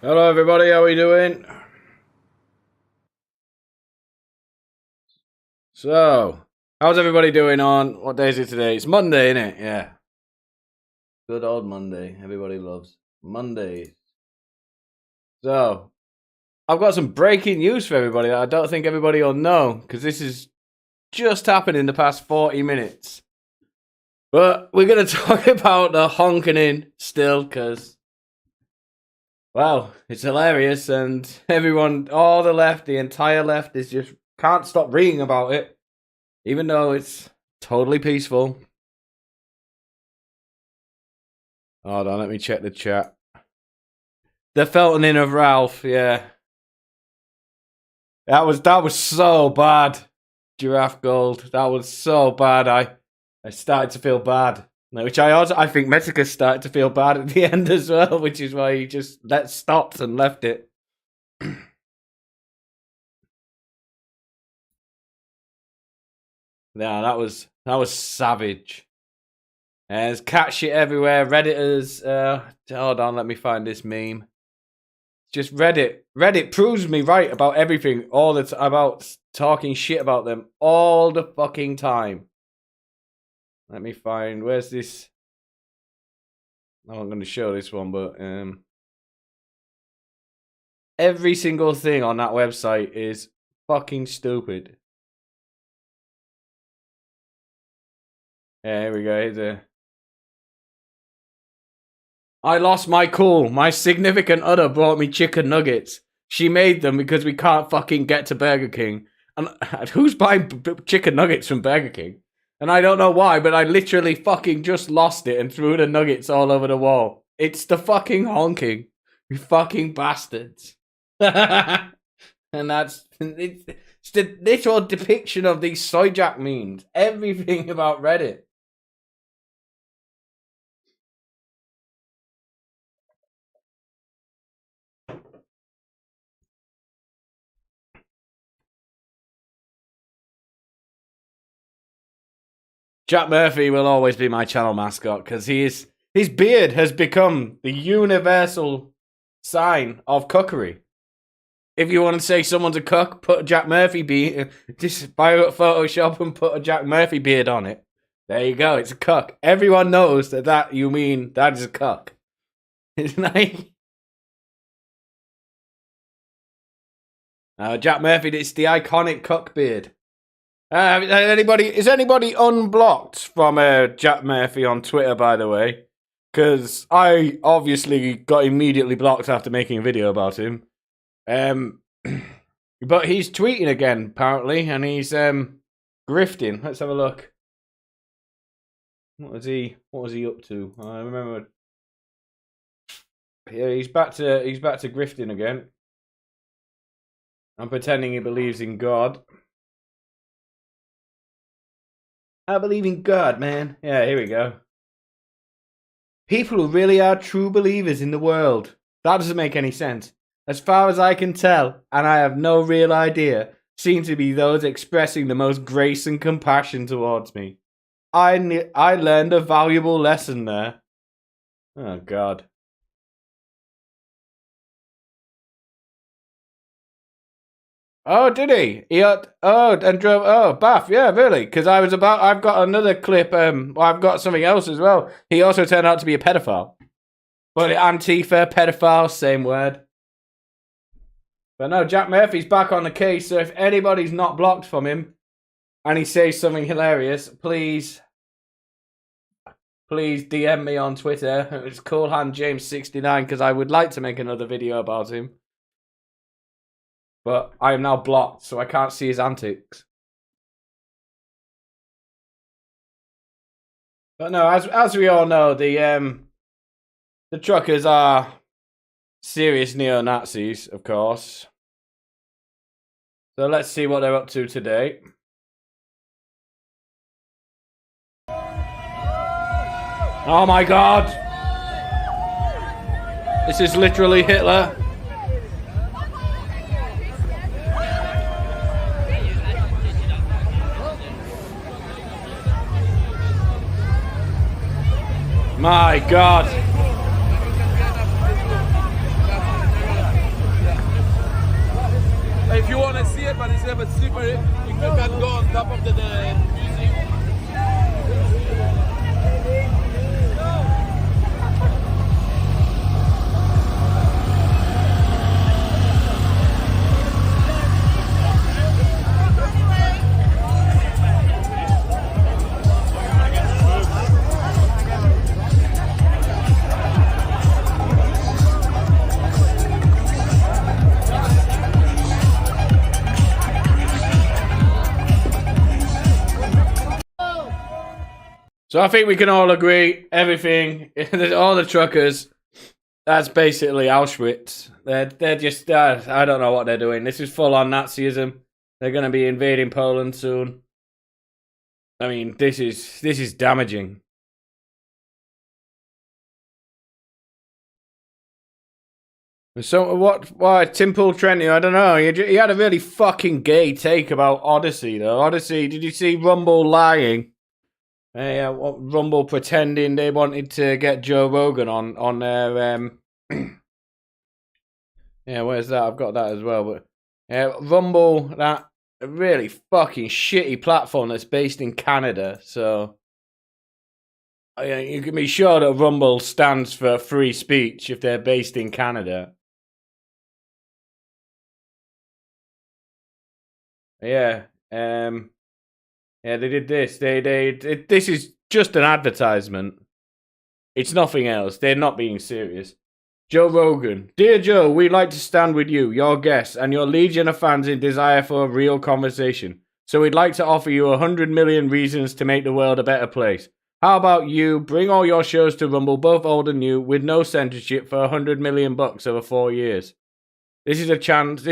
Hello everybody, how are we doing? So, how's everybody doing on, what day is it today? It's Monday, isn't it? Yeah. Good old Monday. Everybody loves Mondays. So, I've got some breaking news for everybody that I don't think everybody will know, because this has just happened in the past 40 minutes. But we're going to talk about the honking in still, because, well, it's hilarious, and everyone, all the left, the entire left, is just can't stop reading about it, even though it's totally peaceful. Hold on, let me check the chat. The feltoning of Ralph, yeah. That was so bad, Giraffe Gold. That was so bad. I started to feel bad. Which I think Mexico started to feel bad at the end as well, which is why he just stopped and left it. Yeah, that was savage. There's cat shit everywhere. Redditors. Hold on, let me find this meme. Just Reddit. Reddit proves me right about everything, about talking shit about them all the fucking time. Let me find, where's this? I'm going to show this one, but every single thing on that website is fucking stupid. Yeah, here we go. I lost my cool. My significant other brought me chicken nuggets. She made them because we can't fucking get to Burger King. And who's buying chicken nuggets from Burger King? And I don't know why, but I literally fucking just lost it and threw the nuggets all over the wall. It's the fucking honking. You fucking bastards. And it's the literal depiction of these soyjack memes. Everything about Reddit. Jack Murphy will always be my channel mascot because his beard has become the universal sign of cookery. If you want to say someone's a cook, put a Jack Murphy beard, just buy a Photoshop and put a Jack Murphy beard on it. There you go, it's a cook. Everyone knows that you mean that is a cook. It's like Jack Murphy, it's the iconic cook beard. Is anybody unblocked from Jack Murphy on Twitter, by the way? Because I obviously got immediately blocked after making a video about him. But he's tweeting again, apparently, and he's grifting. Let's have a look. What was he up to? I remember. Yeah, he's back to grifting again. I'm pretending he believes in God. I believe in God, man. Yeah, here we go. People who really are true believers in the world. That doesn't make any sense. As far as I can tell, and I have no real idea, seem to be those expressing the most grace and compassion towards me. I learned a valuable lesson there. Oh God. Oh, did he? And drove. Oh, Bath. Yeah, really? Because I've got another clip. I've got something else as well. He also turned out to be a pedophile. But Antifa, pedophile, same word. But no, Jack Murphy's back on the case. So if anybody's not blocked from him, and he says something hilarious, please DM me on Twitter. It's CoolHandJames69 because I would like to make another video about him. But I am now blocked, so I can't see his antics. But no, as we all know, the truckers are serious neo-Nazis, of course. So let's see what they're up to today. Oh my God! This is literally Hitler. My God. If you want to see it, but it's a bit slippery, you can go on top of the music. So I think we can all agree, everything, all the truckers, that's basically Auschwitz. They're just, I don't know what they're doing. This is full on Nazism. They're going to be invading Poland soon. I mean, this is damaging. So why Tim Pool Trenty? I don't know. He had a really fucking gay take about Odyssey, though. Odyssey, did you see Rumble lying? Rumble pretending they wanted to get Joe Rogan on their yeah, where's that? I've got that as well. But Rumble, that really fucking shitty platform that's based in Canada. So you can be sure that Rumble stands for free speech if they're based in Canada. Yeah. Yeah, they did this. This is just an advertisement. It's nothing else. They're not being serious. Joe Rogan. Dear Joe, we'd like to stand with you, your guests, and your legion of fans in desire for a real conversation. So we'd like to offer you 100 million reasons to make the world a better place. How about you bring all your shows to Rumble, both old and new, with no censorship for 100 million bucks over 4 years. This is our chance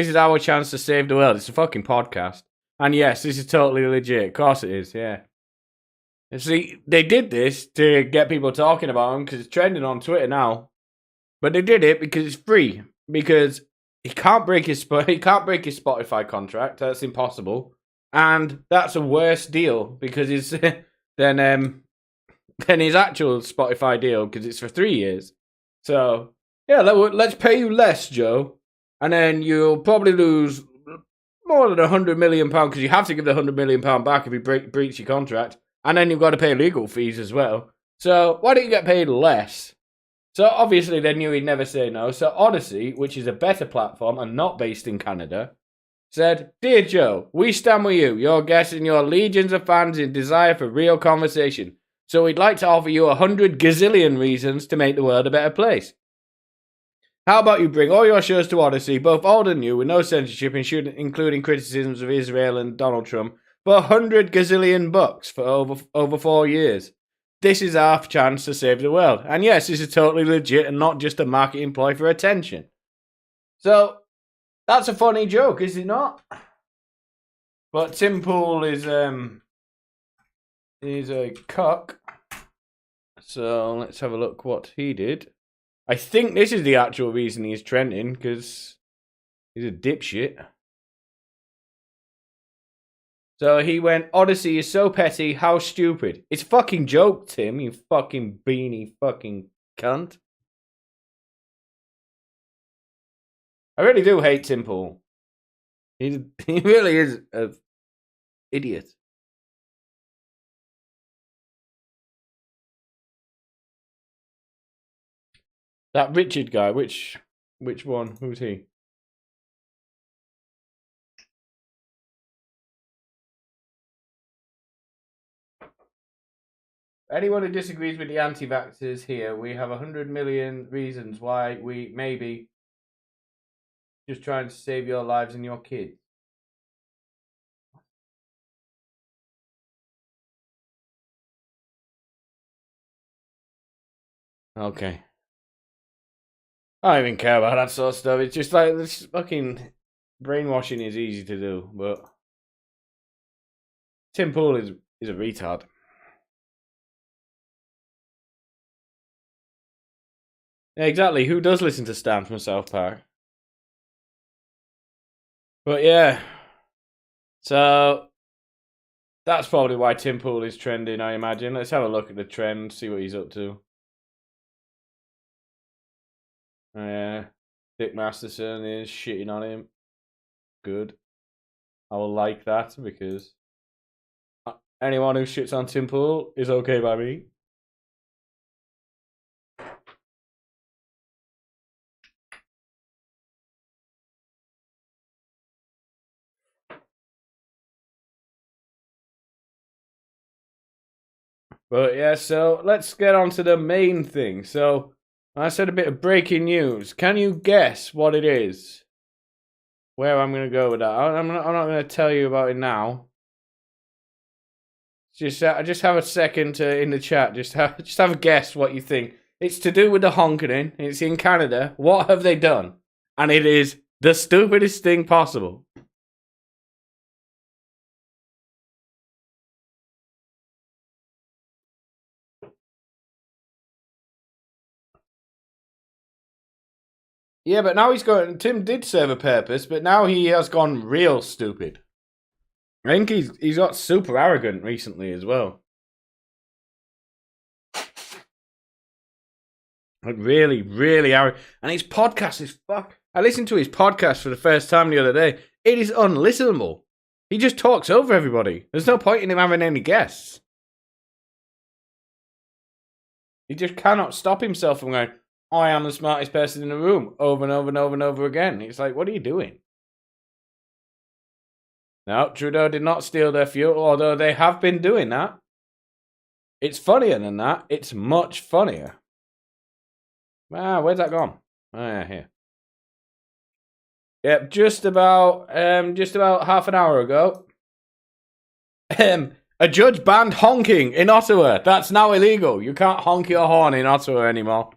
to save the world. It's a fucking podcast. And yes, this is totally legit. Of course it is, yeah. See, they did this to get people talking about him because it's trending on Twitter now. But they did it because it's free. Because he can't break his Spotify contract. That's impossible. And that's a worse deal because it's than his actual Spotify deal because it's for 3 years. So yeah, let's pay you less, Joe, and then you'll probably lose more than £100 million because you have to give the £100 million back if you breach your contract, and then you've got to pay legal fees as well. So why don't you get paid less? So obviously they knew he'd never say no. So Odyssey, which is a better platform and not based in Canada, said, Dear Joe, we stand with you, your guests and your legions of fans in desire for real conversation. So we'd like to offer you 100 gazillion reasons to make the world a better place. How about you bring all your shows to Odyssey, both old and new, with no censorship, including criticisms of Israel and Donald Trump, for 100 gazillion bucks for over 4 years. This is our chance to save the world. And yes, this is totally legit and not just a marketing ploy for attention. So, that's a funny joke, is it not? But Tim Pool is a cuck. So, let's have a look what he did. I think this is the actual reason he's trending, because he's a dipshit. So he went, Odyssey is so petty, how stupid. It's a fucking joke, Tim, you fucking beanie fucking cunt. I really do hate Tim Pool. He really is an idiot. That Richard guy, which one? Who's he? Anyone who disagrees with the anti-vaxxers here, we have 100 million reasons why we maybe just trying to save your lives and your kids. Okay. I don't even care about that sort of stuff. It's just like this fucking brainwashing is easy to do, but Tim Pool is a retard. Yeah, exactly. Who does listen to Stan from South Park? But yeah. So that's probably why Tim Pool is trending, I imagine. Let's have a look at the trend, see what he's up to. Yeah. Dick Masterson is shitting on him. Good. I will like that because anyone who shits on Tim Pool is okay by me. But yeah, so let's get on to the main thing. So I said a bit of breaking news. Can you guess what it is? Where I'm going to go with that? I'm not going to tell you about it now. Just have a second in the chat. Just have a guess what you think. It's to do with the honking. It's in Canada. What have they done? And it is the stupidest thing possible. Yeah, but now Tim did serve a purpose, but now he has gone real stupid. I think he's got super arrogant recently as well. Like really, really arrogant. And his podcast is fuck. I listened to his podcast for the first time the other day. It is unlistenable. He just talks over everybody. There's no point in him having any guests. He just cannot stop himself from going, I am the smartest person in the room, over and over and over and over again. It's like, what are you doing? No, Trudeau did not steal their fuel, although they have been doing that. It's funnier than that. It's much funnier. Ah, where's that gone? Oh, yeah, here. Yep, just about half an hour ago. A judge banned honking in Ottawa. That's now illegal. You can't honk your horn in Ottawa anymore.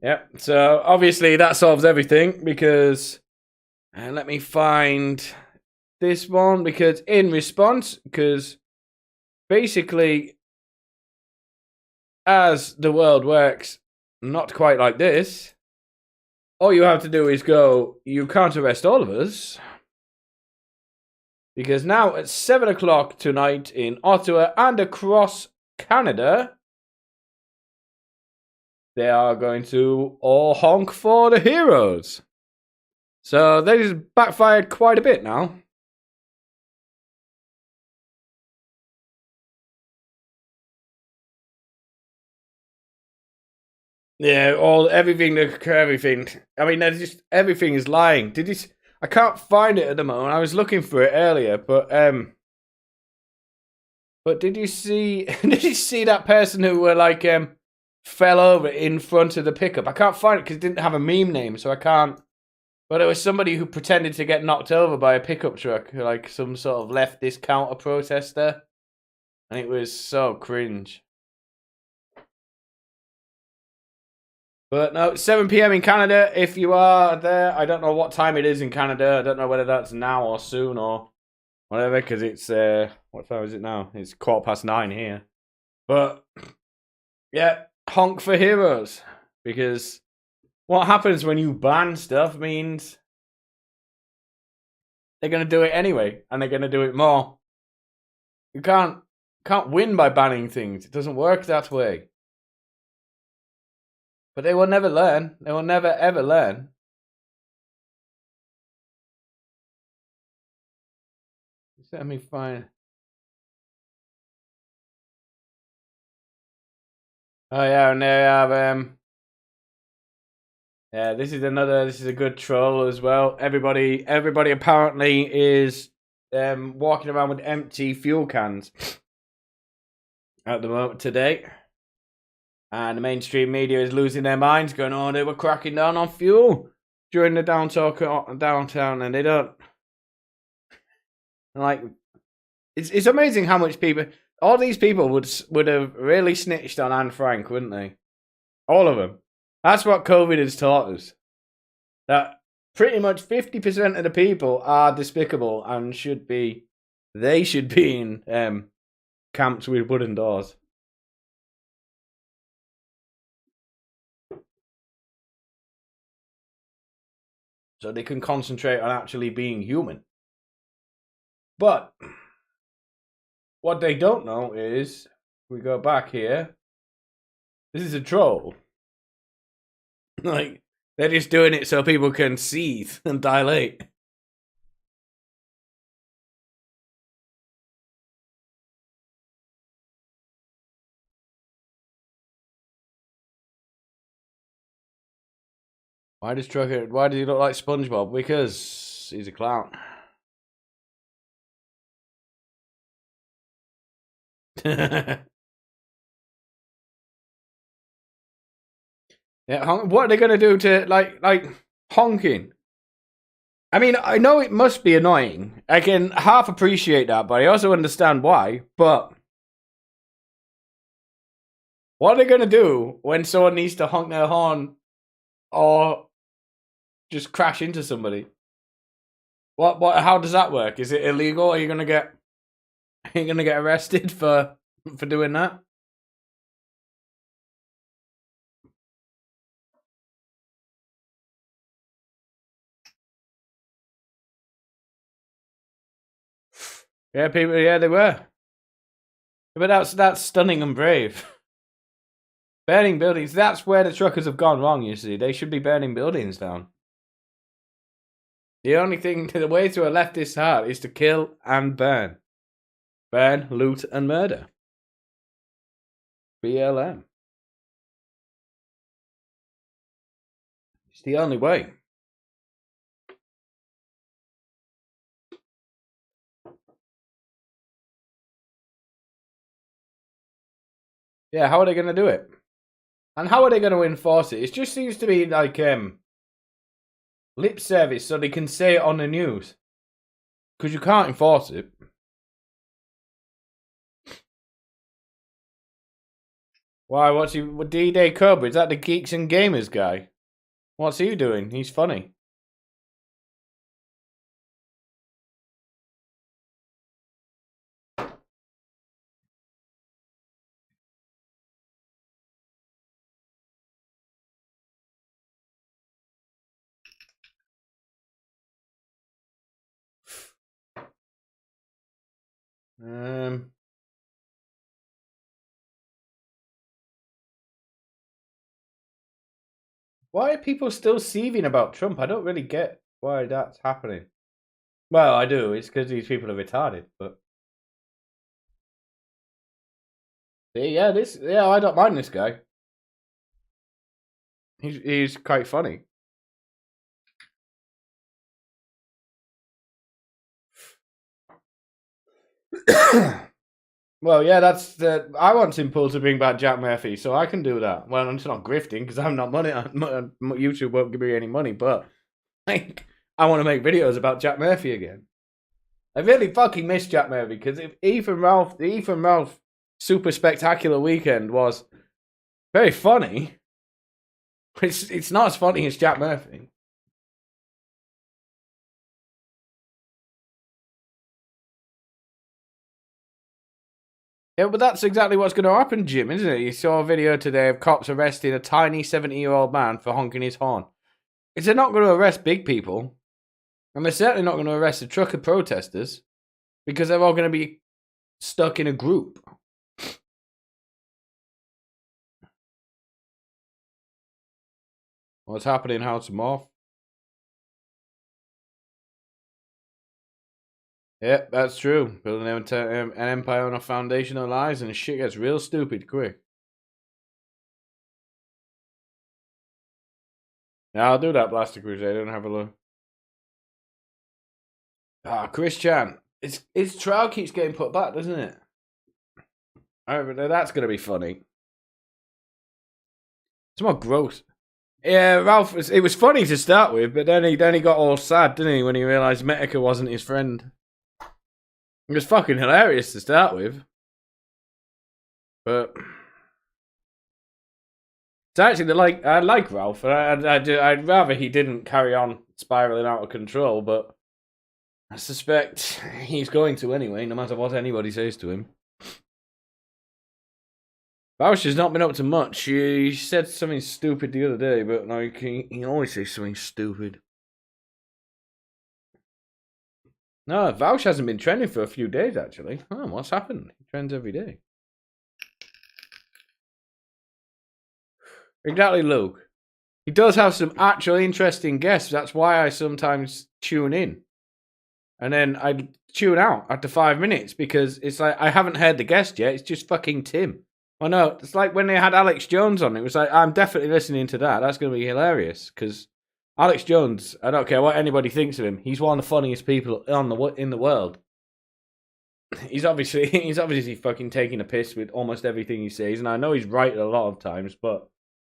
Yep, so obviously that solves everything because let me find this one because in response, because basically as the world works, not quite like this, all you have to do is go, you can't arrest all of us. Because now at 7 o'clock tonight in Ottawa and across Canada, they are going to all honk for the heroes. So that has backfired quite a bit now. Yeah, everything. I mean, there's just everything is lying. I can't find it at the moment. I was looking for it earlier, but did you see? Did you see that person who fell over in front of the pickup? I can't find it because it didn't have a meme name, so I can't. But it was somebody who pretended to get knocked over by a pickup truck, like some sort of leftist counter protester, and it was so cringe. But no, 7 p.m. in Canada. If you are there, I don't know what time it is in Canada. I don't know whether that's now or soon or whatever, because it's what time is it now? It's 9:15 here. But yeah, honk for heroes, because what happens when you ban stuff means they're going to do it anyway, and they're going to do it more. You can't win by banning things. It doesn't work that way. But they will never learn. They will never ever learn. Let me find. Oh yeah, and they have yeah, this is a good troll as well. Everybody apparently is walking around with empty fuel cans at the moment today. And the mainstream media is losing their minds, going, oh, they were cracking down on fuel during the downtown, and they don't. Like, it's amazing how much people, all these people would have really snitched on Anne Frank, wouldn't they? All of them. That's what COVID has taught us. That pretty much 50% of the people are despicable and should be in camps with wooden doors. So they can concentrate on actually being human. But what they don't know is, we go back here, this is a troll. Like, they're just doing it so people can seethe and dilate. Why does he look like SpongeBob? Because he's a clown. Yeah, what are they gonna do to like honking? I mean, I know it must be annoying. I can half appreciate that, but I also understand why. But what are they gonna do when someone needs to honk their horn or just crash into somebody? What? How does that work? Is it illegal? Are you gonna get arrested for doing that? Yeah, people. Yeah, they were. But that's stunning and brave. Burning buildings. That's where the truckers have gone wrong. You see, they should be burning buildings down. The way to a leftist heart is to kill and burn. Burn, loot, and murder. BLM. It's the only way. Yeah, how are they going to do it? And how are they going to enforce it? It just seems to be like lip service so they can say it on the news. Because you can't enforce it. Why, what's he... D-Day Cobra, is that the Geeks and Gamers guy? What's he doing? He's funny. Why are people still seething about Trump? I don't really get why that's happening. Well, I do. It's because these people are retarded. But yeah, I don't mind this guy. He's quite funny. Well, yeah, I want Simple to bring back Jack Murphy, so I can do that. Well, I'm just not grifting because I'm not money. YouTube won't give me any money, but like, I want to make videos about Jack Murphy again. I really fucking miss Jack Murphy because if the Ethan Ralph Super Spectacular Weekend was very funny, it's not as funny as Jack Murphy. Yeah, but that's exactly what's going to happen, Jim, isn't it? You saw a video today of cops arresting a tiny 70-year-old man for honking his horn. They're not going to arrest big people, and they're certainly not going to arrest the trucker protesters, because they're all going to be stuck in a group. What's happening, House of Morph? Yep, that's true. Building an empire on a foundation of lies, and shit gets real stupid quick. Yeah, I'll do that, Blaster Crusader, and have a look. Ah, Chris Chan. His trial keeps getting put back, doesn't it? That's going to be funny. It's more gross. Yeah, Ralph, it was funny to start with, but then he got all sad, didn't he, when he realised Metica wasn't his friend. It was fucking hilarious to start with. But it's actually I like Ralph. I'd rather he didn't carry on spiraling out of control, but I suspect he's going to anyway, no matter what anybody says to him. Bausch has not been up to much. He said something stupid the other day, but like he always says something stupid. No, Vaush hasn't been trending for a few days actually. Oh, what's happened? He trends every day. Exactly, Luke. He does have some actually interesting guests. That's why I sometimes tune in. And then I tune out after 5 minutes because it's like I haven't heard the guest yet. It's just fucking Tim. I know. It's like when they had Alex Jones on. It was like, I'm definitely listening to that. That's going to be hilarious because Alex Jones, I don't care what anybody thinks of him. He's one of the funniest people in the world. He's obviously fucking taking a piss with almost everything he says, and I know he's right a lot of times, but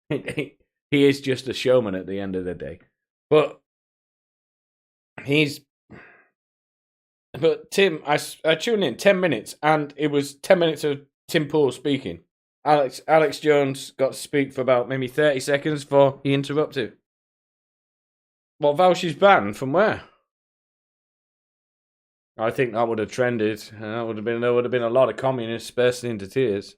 he is just a showman at the end of the day. But Tim, I tuned in 10 minutes, and it was 10 minutes of Tim Pool speaking. Alex Jones got to speak for about maybe 30 seconds before he interrupted. Well, Vaush's banned from where? I think that would have trended. There would have been a lot of communists bursting into tears.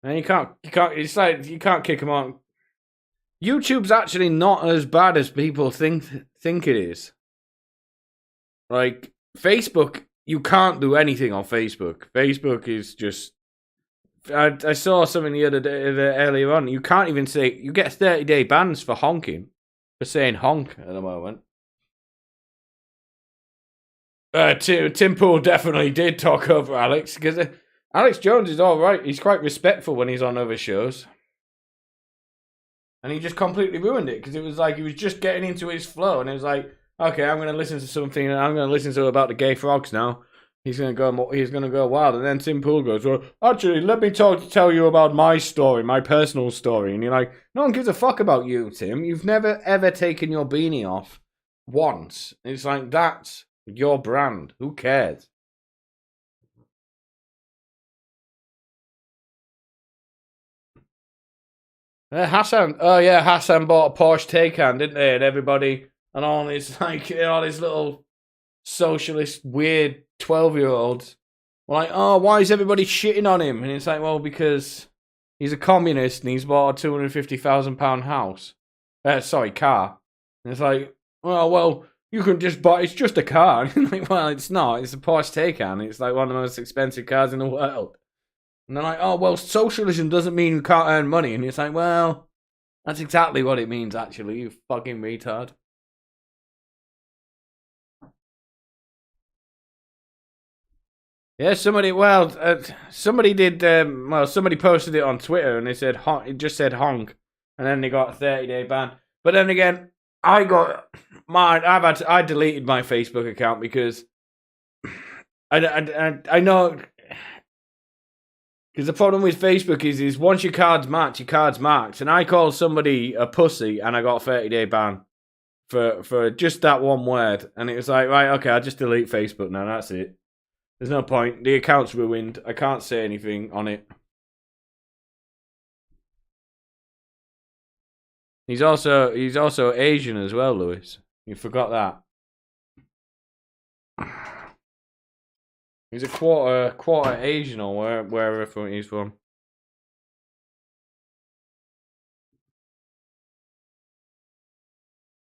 And you can't. It's like you can't kick them out. YouTube's actually not as bad as people think it is. Like Facebook, you can't do anything on Facebook. Facebook is just. I saw something the other day, earlier on. You can't even say you get 30-day bans for honking, for saying honk at the moment. Tim Pool definitely did talk over Alex because Alex Jones is all right. He's quite respectful when he's on other shows. And he just completely ruined it because it was like he was just getting into his flow, and it was like, okay, I'm going to listen to something, and I'm going to listen to about the gay frogs now. He's going to go wild, and then Tim Pool goes, well, actually, let me tell you about my story, my personal story, and you're like, no one gives a fuck about you, Tim. You've never ever taken your beanie off once. It's like that's your brand. Who cares? Hassan bought a Porsche Taycan, didn't they? And everybody, and all these little socialist weird 12-year-olds were like, oh, why is everybody shitting on him? And it's like, well, because he's a communist and he's bought a £250,000 house. Car. And it's like, well, you can just buy. It's just a car. And like, well, it's not. It's a Porsche Taycan. It's like one of the most expensive cars in the world. And they're like, oh, well, socialism doesn't mean you can't earn money. And it's like, well, that's exactly what it means, actually, you fucking retard. Yeah, somebody posted it on Twitter and they said, it just said honk. And then they got a 30-day ban. But then again, I deleted my Facebook account because I know. Because the problem with Facebook is once your card's marked, your card's marked. And I called somebody a pussy and I got a 30-day ban for just that one word. And it was like, right, okay, I'll just delete Facebook now. That's it. There's no point. The account's ruined. I can't say anything on it. He's also Asian as well, Lewis. You forgot that. He's a quarter Asian or wherever he's from.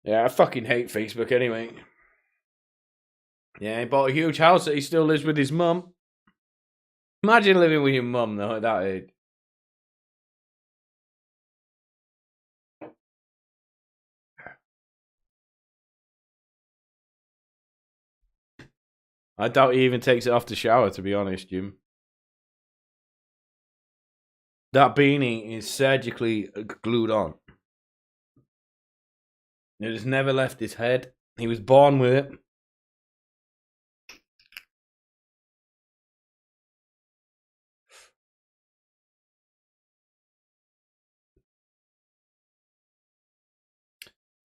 Yeah, I fucking hate Facebook anyway. Yeah, he bought a huge house that he still lives with his mum. Imagine living with your mum though at that age. I doubt he even takes it off the shower, to be honest, Jim. That beanie is surgically glued on. It has never left his head. He was born with it.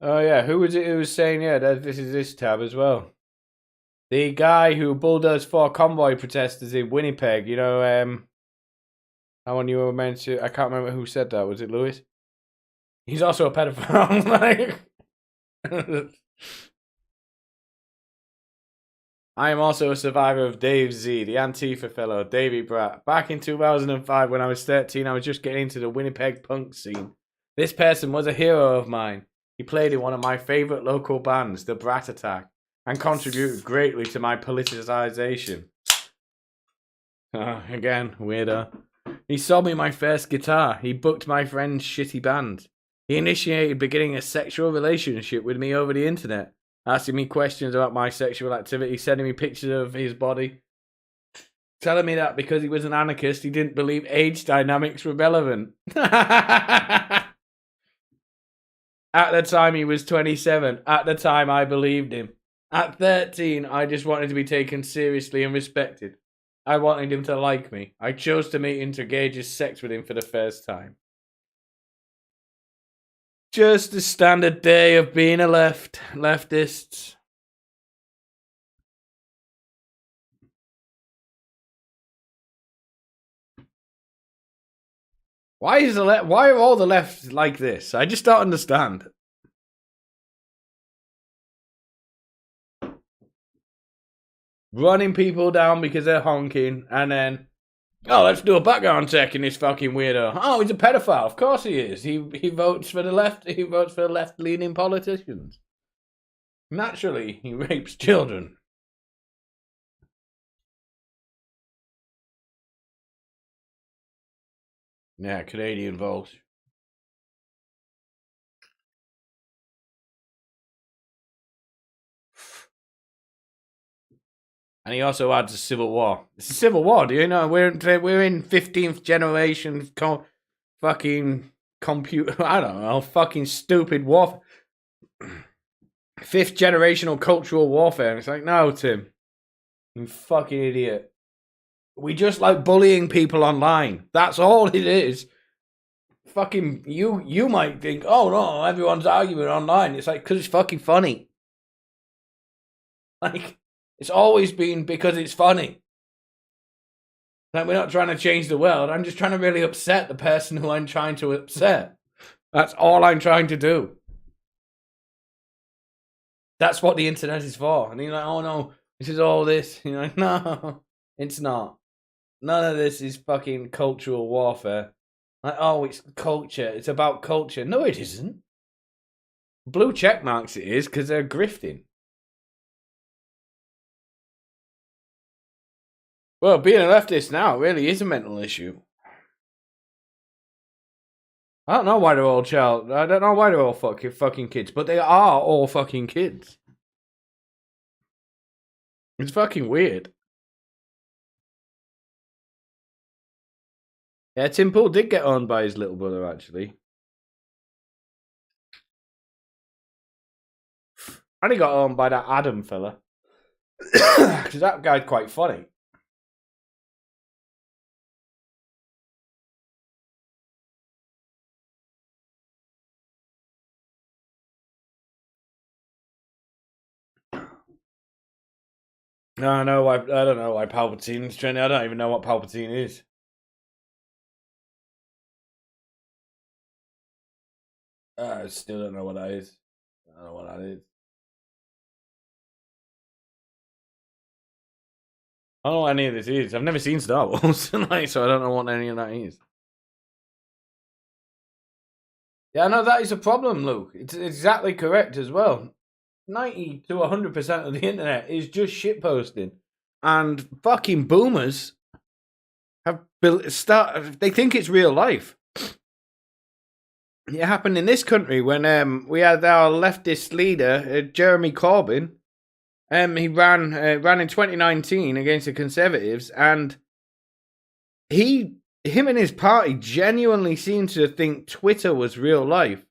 Oh yeah, who was it who was saying, yeah, this is this tab as well? The guy who bulldozed 4 convoy protesters in Winnipeg, you know, how one you were meant to, I can't remember who said that, was it Lewis? He's also a pedophile, like... I am also a survivor of Dave Z, the Antifa fellow, Davey Bratt. Back in 2005, when I was 13, I was just getting into the Winnipeg punk scene. This person was a hero of mine. He played in one of my favourite local bands, the Brat Attack, and contributed greatly to my politicization. Again, weirdo. He sold me my first guitar. He booked my friend's shitty band. He initiated beginning a sexual relationship with me over the internet, asking me questions about my sexual activity, sending me pictures of his body, telling me that because he was an anarchist, he didn't believe age dynamics were relevant. At the time, he was 27. At the time, I believed him. At 13, I just wanted to be taken seriously and respected. I wanted him to like me. I chose to meet him to gauge his sex with him for the first time. Just a standard day of being a leftist. Why are all the left like this? I just don't understand. Running people down because they're honking, and then, oh, let's do a background check in this fucking weirdo. Oh, he's a pedophile. Of course he is. He votes for the left. He votes for left-leaning politicians. Naturally, he rapes children. Yeah, Canadian votes. And he also adds a civil war. It's a civil war, do you know? We're in 15th generation fucking computer. I don't know, fucking stupid warfare. 5th generational cultural warfare. It's like, no, Tim, you fucking idiot. We just like bullying people online. That's all it is. Fucking you might think, oh no, everyone's arguing online. It's like, because it's fucking funny. Like, it's always been because it's funny. Like, we're not trying to change the world. I'm just trying to really upset the person who I'm trying to upset. That's all I'm trying to do. That's what the internet is for. And you're like, oh no, this is all this. You're like, no, it's not. None of this is fucking cultural warfare. Like, oh, it's culture. It's about culture. No, it isn't. Blue check marks it is because they're grifting. Well, being a leftist now really is a mental issue. I don't know why they're all I don't know why they're all fucking kids, but they are all fucking kids. It's fucking weird. Yeah, Tim Pool did get owned by his little brother, actually. And he got owned by that Adam fella. Because that guy's quite funny. I know why. I don't know why Palpatine's trending. I don't even know what Palpatine is. I still don't know what that is. I don't know what that is. I don't know what any of this is. I've never seen Star Wars, like, so I don't know what any of that is. Yeah, no, that is a problem, Luke. It's exactly correct as well. 90 to 100% of the internet is just shitposting. And fucking boomers have they think it's real life. It happened in this country when we had our leftist leader, Jeremy Corbyn. He ran in 2019 against the Conservatives, and him and his party genuinely seemed to think Twitter was real life.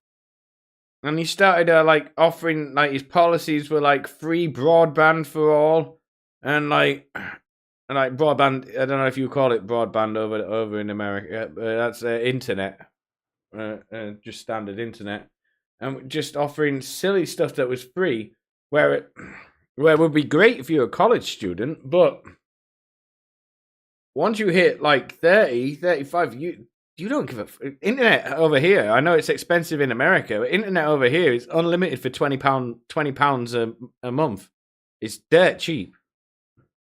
And he started like offering, like, his policies were like free broadband for all, and like broadband. I don't know if you call it broadband over in America. That's internet, just standard internet, and just offering silly stuff that was free, where it would be great if you're a college student, but once you hit like 30, 35, you don't give a internet over here. I know it's expensive in America, but internet over here is unlimited for £20 a month. It's dirt cheap.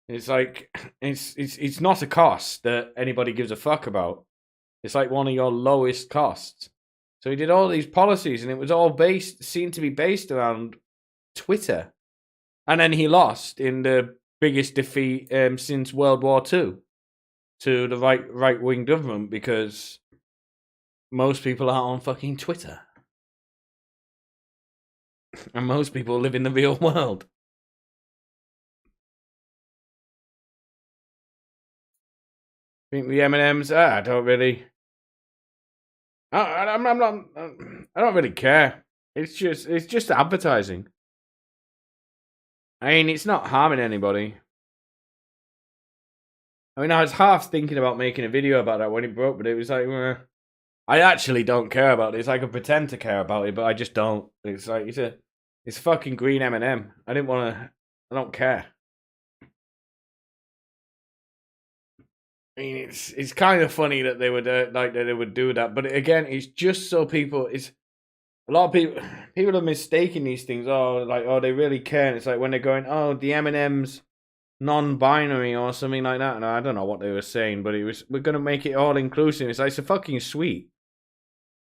It's like it's not a cost that anybody gives a fuck about. It's like one of your lowest costs. So he did all these policies, and it was all seemed to be based around Twitter. And then he lost in the biggest defeat since World War II to the right wing government, because most people are on fucking Twitter. And most people live in the real world. I think the M&Ms, I don't really... I don't really care. It's just advertising. I mean, it's not harming anybody. I mean, I was half thinking about making a video about that when it broke, but it was like, I actually don't care about it. It's like I pretend to care about it, but I just don't. It's like it's fucking green M&M. I don't care. I mean, it's kind of funny that they would do that, but again, it's just so people. It's a lot of people are mistaking these things. Oh, they really care. And it's like when they're going, oh, the M&M's non-binary or something like that. And I don't know what they were saying, but we're gonna make it all inclusive. It's like, it's a fucking sweet.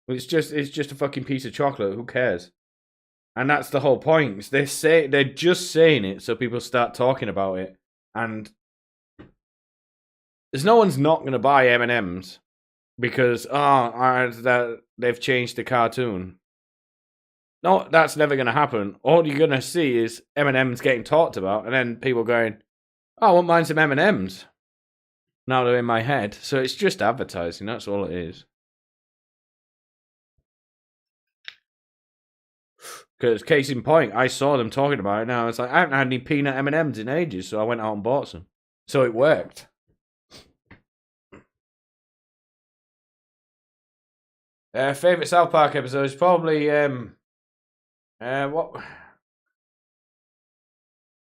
It's just a fucking piece of chocolate. Who cares? And that's the whole point. They're just saying it so people start talking about it, and there's no one's not gonna buy M&Ms because that they've changed the cartoon. No, that's never gonna happen. All you're gonna see is M&Ms getting talked about, and then people going, "Oh, I won't mind some M&Ms." Now they're in my head, so it's just advertising. That's all it is. Because case in point, I saw them talking about it. Now I was like, I haven't had any peanut M&Ms in ages, so I went out and bought some. So it worked. Favorite South Park episode is probably what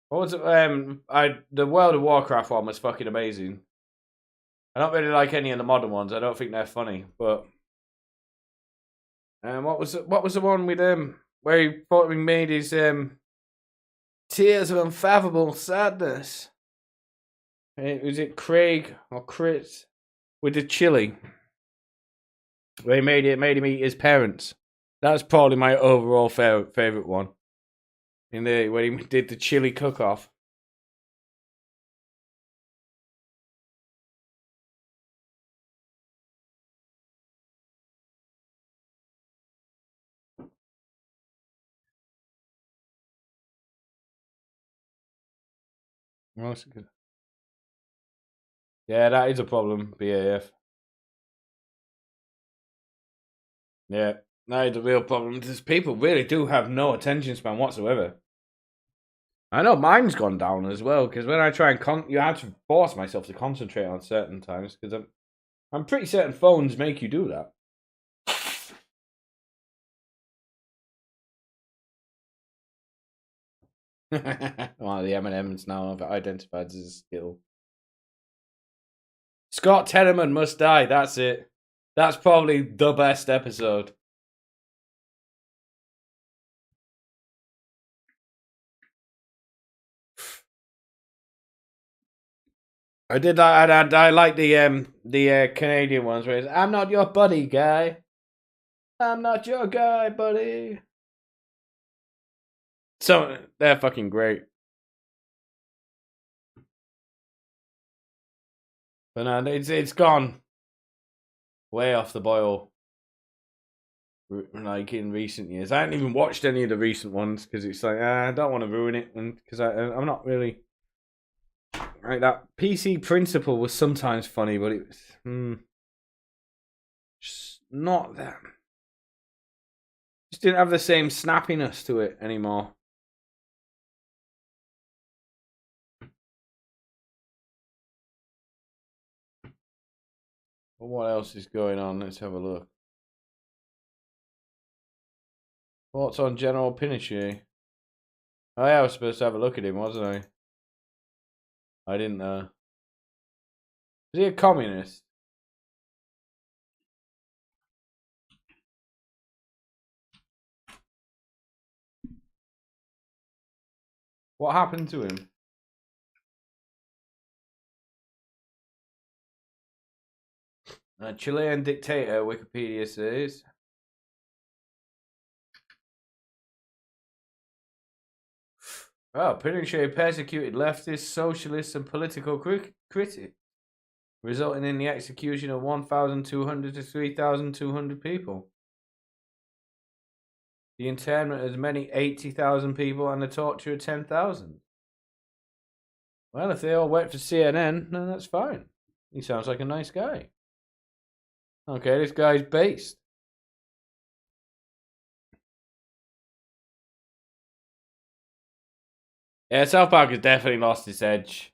was it? The World of Warcraft one was fucking amazing. I don't really like any of the modern ones. I don't think they're funny. But what was the one with where he thought he made his tears of unfathomable sadness? Was it Craig or Chris with the chili? Where he made him eat his parents. That's probably my overall favorite one. When he did the chili cook-off. Yeah, that is a problem, BAF. Yeah, that is a real problem. Because people really do have no attention span whatsoever. I know mine's gone down as well, because when I try and you have to force myself to concentrate on certain times, because I'm pretty certain phones make you do that. Well, the M&M's now have identified as a skill. Scott Tenorman must die. That's it. That's probably the best episode. I did that. I like the Canadian ones where it's, "I'm not your buddy, guy. I'm not your guy, buddy." So they're fucking great. But no, it's gone way off the boil. Like in recent years, I haven't even watched any of the recent ones because it's like I don't want to ruin it, and because I'm not really like that. PC Principle was sometimes funny, but it was just not that. Just didn't have the same snappiness to it anymore. But what else is going on? Let's have a look. Thoughts on General Pinochet? Oh yeah, I was supposed to have a look at him, wasn't I? I didn't know. Is he a communist? What happened to him? A Chilean dictator, Wikipedia says. Oh, Pinochet persecuted leftists, socialists, and political critics, resulting in the execution of 1,200 to 3,200 people, the internment of as many 80,000 people, and the torture of 10,000. Well, if they all work for CNN, then that's fine. He sounds like a nice guy. Okay, this guy's based. Yeah, South Park has definitely lost its edge.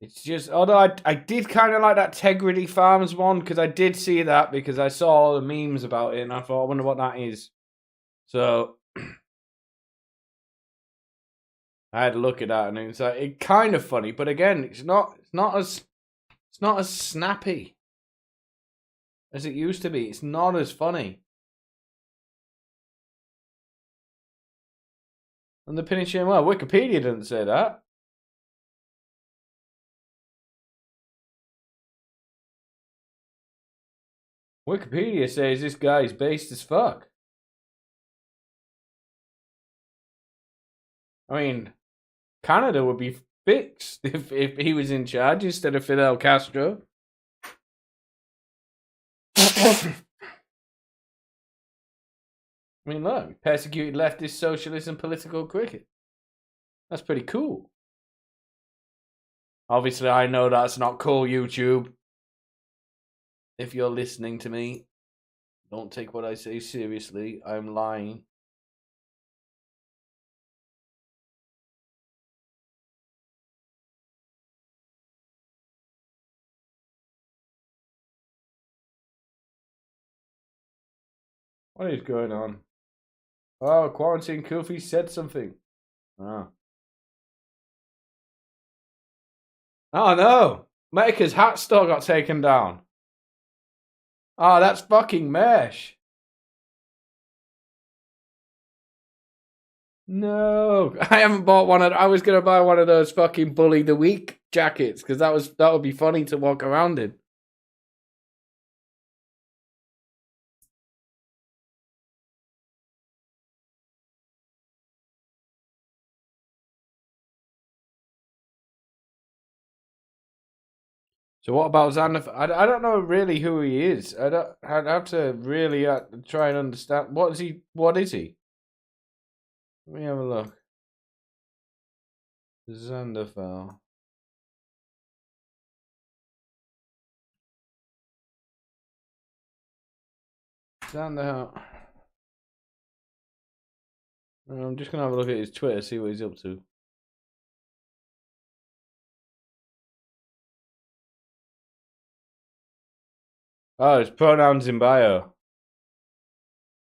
It's just, although I did kind of like that Tegrity Farms one, because I did see that, because I saw all the memes about it, and I thought, I wonder what that is. So, I had a look at that, and it's like, it's kind of funny, but again, it's not as snappy as it used to be. It's not as funny. And the Pinochet, well, Wikipedia didn't say that. Wikipedia says this guy's based as fuck. I mean, Canada would be fixed if he was in charge instead of Fidel Castro. I mean, look, persecuted leftist, socialist, and political cricket. That's pretty cool. Obviously, I know that's not cool, YouTube. If you're listening to me, don't take what I say seriously. I'm lying. What is going on? Oh, Quarantine Kofi said something. Oh. Oh no! Maker's hat store got taken down. Oh, that's fucking mesh. No, I haven't bought one. I was gonna buy one of those fucking Bully the Week jackets because that would be funny to walk around in. So what about Xander? I don't know really who he is. I'd have to really try and understand. What is he? What is he? Let me have a look. Xanderfell. Xander. I'm just gonna have a look at his Twitter, see what he's up to. Oh, it's pronouns in bio.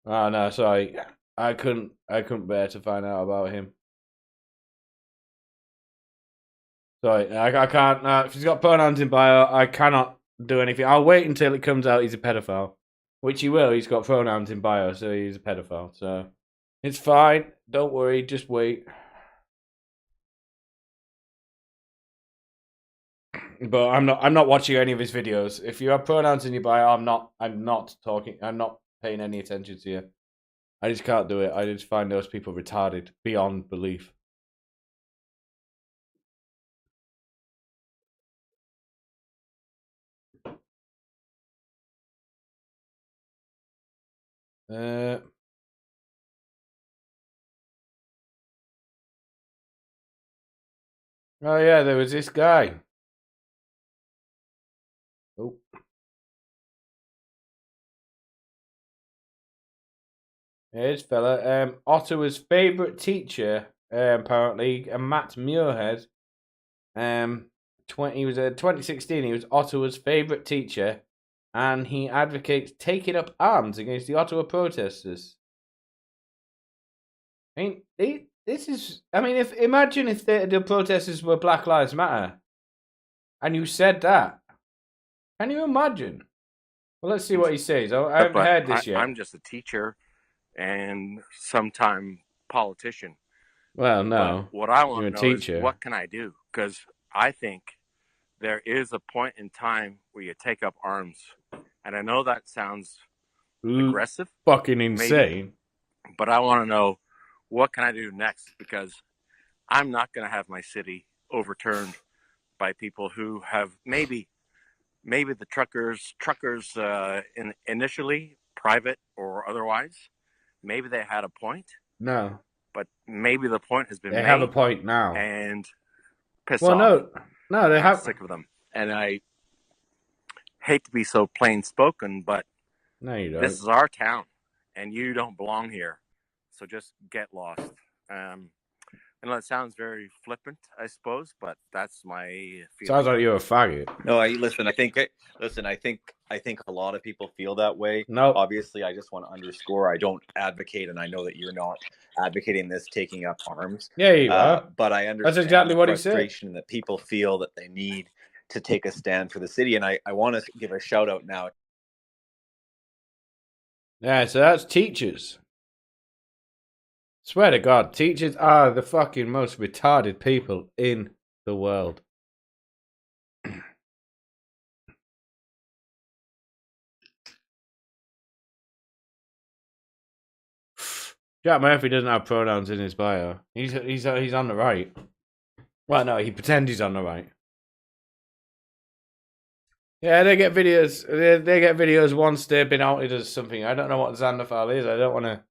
Oh no, sorry. I couldn't bear to find out about him. Sorry, I can't. If he's got pronouns in bio, I cannot do anything. I'll wait until it comes out he's a pedophile, which he will. He's got pronouns in bio, so he's a pedophile. So it's fine. Don't worry. Just wait. But I'm not watching any of his videos. If you have pronouns in your bio, I'm not paying any attention to you. I just can't do it. I just find those people retarded beyond belief. Oh yeah, there was this guy. Oh. Here's fella. Ottawa's favourite teacher, apparently, Matt Muirhead. He was 2016. He was Ottawa's favourite teacher, and he advocates taking up arms against the Ottawa protesters. I mean, this is. I mean, imagine if the protesters were Black Lives Matter, and you said that. Can you imagine? Well, let's see what he says. I haven't heard this yet. I'm just a teacher and sometime politician. Well, no. But what I want to know is what can I do? Because I think there is a point in time where you take up arms. And I know that sounds aggressive. Fucking insane. Maybe, but I want to know, what can I do next? Because I'm not going to have my city overturned by people who have maybe the truckers initially, private or otherwise, maybe they had a point. No. But maybe the point has been made. They have a point now. And piss off. No, they have. I'm sick of them. And I hate to be so plain spoken, but no, you don't. This is our town, and you don't belong here. So just get lost. I know it sounds very flippant, I suppose, but that's my feeling. Sounds like you're a faggot. No, listen. I think a lot of people feel that way. No, obviously, I just want to underscore. I don't advocate, and I know that you're not advocating this taking up arms. Yeah, you are. But I understand that's exactly what he said. Frustration that people feel that they need to take a stand for the city, and I want to give a shout out now. Yeah, so that's teachers. Swear to God, teachers are the fucking most retarded people in the world. Jack Murphy doesn't have pronouns in his bio. He's on the right. Well, no, he pretends he's on the right. Yeah, they get videos. They get videos once they've been outed as something. I don't know what Xanderfile is. I don't want to.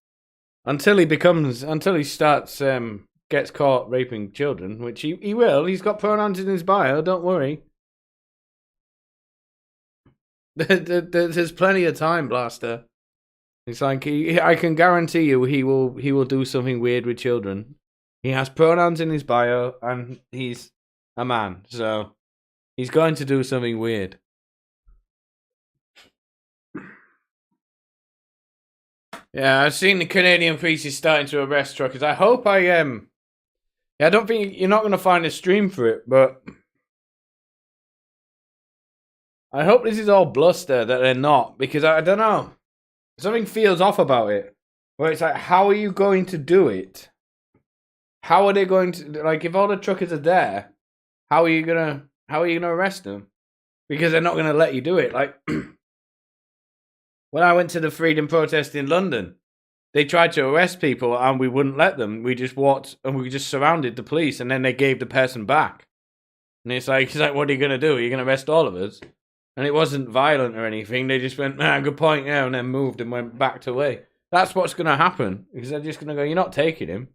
Until he starts, gets caught raping children, which he will. He's got pronouns in his bio. Don't worry. There's plenty of time, Blaster. It's like I can guarantee you he will do something weird with children. He has pronouns in his bio, and he's a man, so he's going to do something weird. Yeah, I've seen the Canadian police is starting to arrest truckers. I hope I don't think you're not going to find a stream for it, but I hope this is all bluster that they're not, because I don't know. Something feels off about it. Where it's like, how are you going to do it? How are they going to, like, if all the truckers are there, how are you gonna arrest them? Because they're not gonna let you do it. Like when I went to the freedom protest in London, they tried to arrest people and we wouldn't let them. We just walked and we just surrounded the police, and then they gave the person back. And it's like, what are you gonna do? Are you gonna arrest all of us? And it wasn't violent or anything. They just went, good point, yeah, and then moved and went back away. That's what's going to happen. Because they're just going to go, you're not taking him.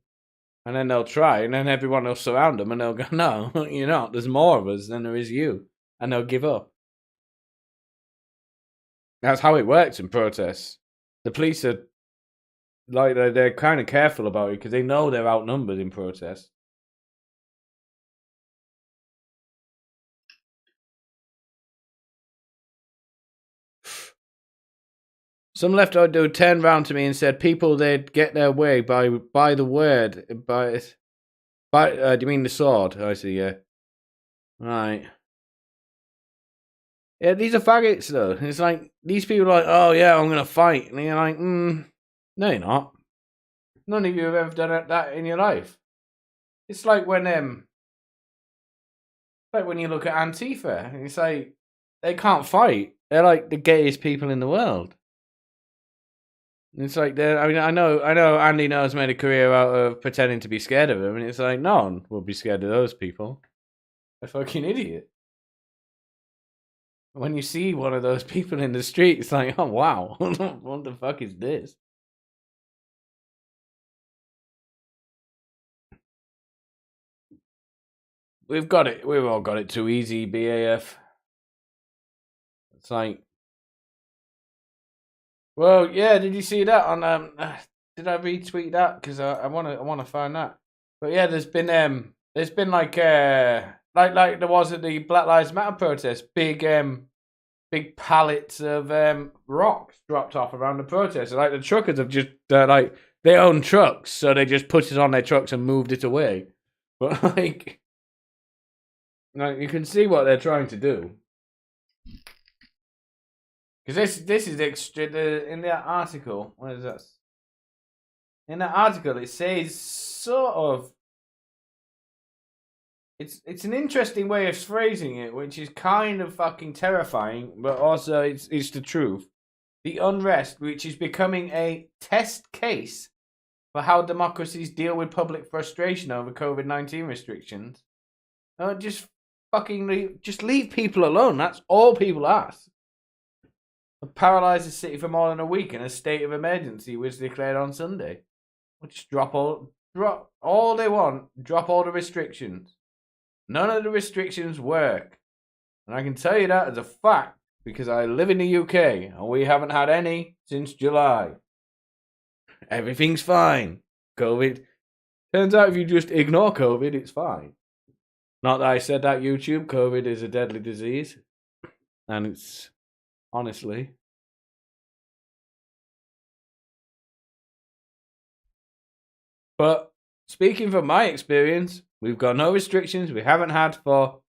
And then they'll try, and then everyone will surround them, and they'll go, no, you're not. There's more of us than there is you. And they'll give up. That's how it works in protests. The police are, like, they're kind of careful about it because they know they're outnumbered in protests. Some left-out dude turned round to me and said, "People they'd get their way by the word by. Do you mean the sword?" I see. Yeah. Right. Yeah, these are faggots though. It's like these people are like, "Oh yeah, I'm gonna fight," and you're like, "No, you're not. None of you have ever done that in your life." It's like when Like when you look at Antifa, it's like they can't fight. They're like the gayest people in the world. It's like I mean, I know Andy No's made a career out of pretending to be scared of them, and it's like no one will be scared of those people. They're fucking idiot. When you see one of those people in the street, it's like, oh wow, what the fuck is this? We've all got it too easy, BAF. It's like, well, yeah. Did you see that on? Did I retweet that? Because I wanna find that. But yeah, there's been like there was at the Black Lives Matter protest, big pallets of rocks dropped off around the protest. Like the truckers have just like they own trucks, so they just put it on their trucks and moved it away. But like you can see what they're trying to do. Because this is extra in that article. What is that? In that article, it says sort of. It's an interesting way of phrasing it, which is kind of fucking terrifying, but also it's the truth. The unrest, which is becoming a test case for how democracies deal with public frustration over COVID-19 restrictions. Just leave people alone. That's all people ask. Paralyze the city for more than a week and a state of emergency was declared on Sunday. We'll just drop all they want, drop all the restrictions. None of the restrictions work. And I can tell you that as a fact because I live in the UK and we haven't had any since July. Everything's fine. COVID. Turns out if you just ignore COVID, it's fine. Not that I said that, YouTube. COVID is a deadly disease. And it's honestly. But speaking from my experience, we've got no restrictions. We haven't had for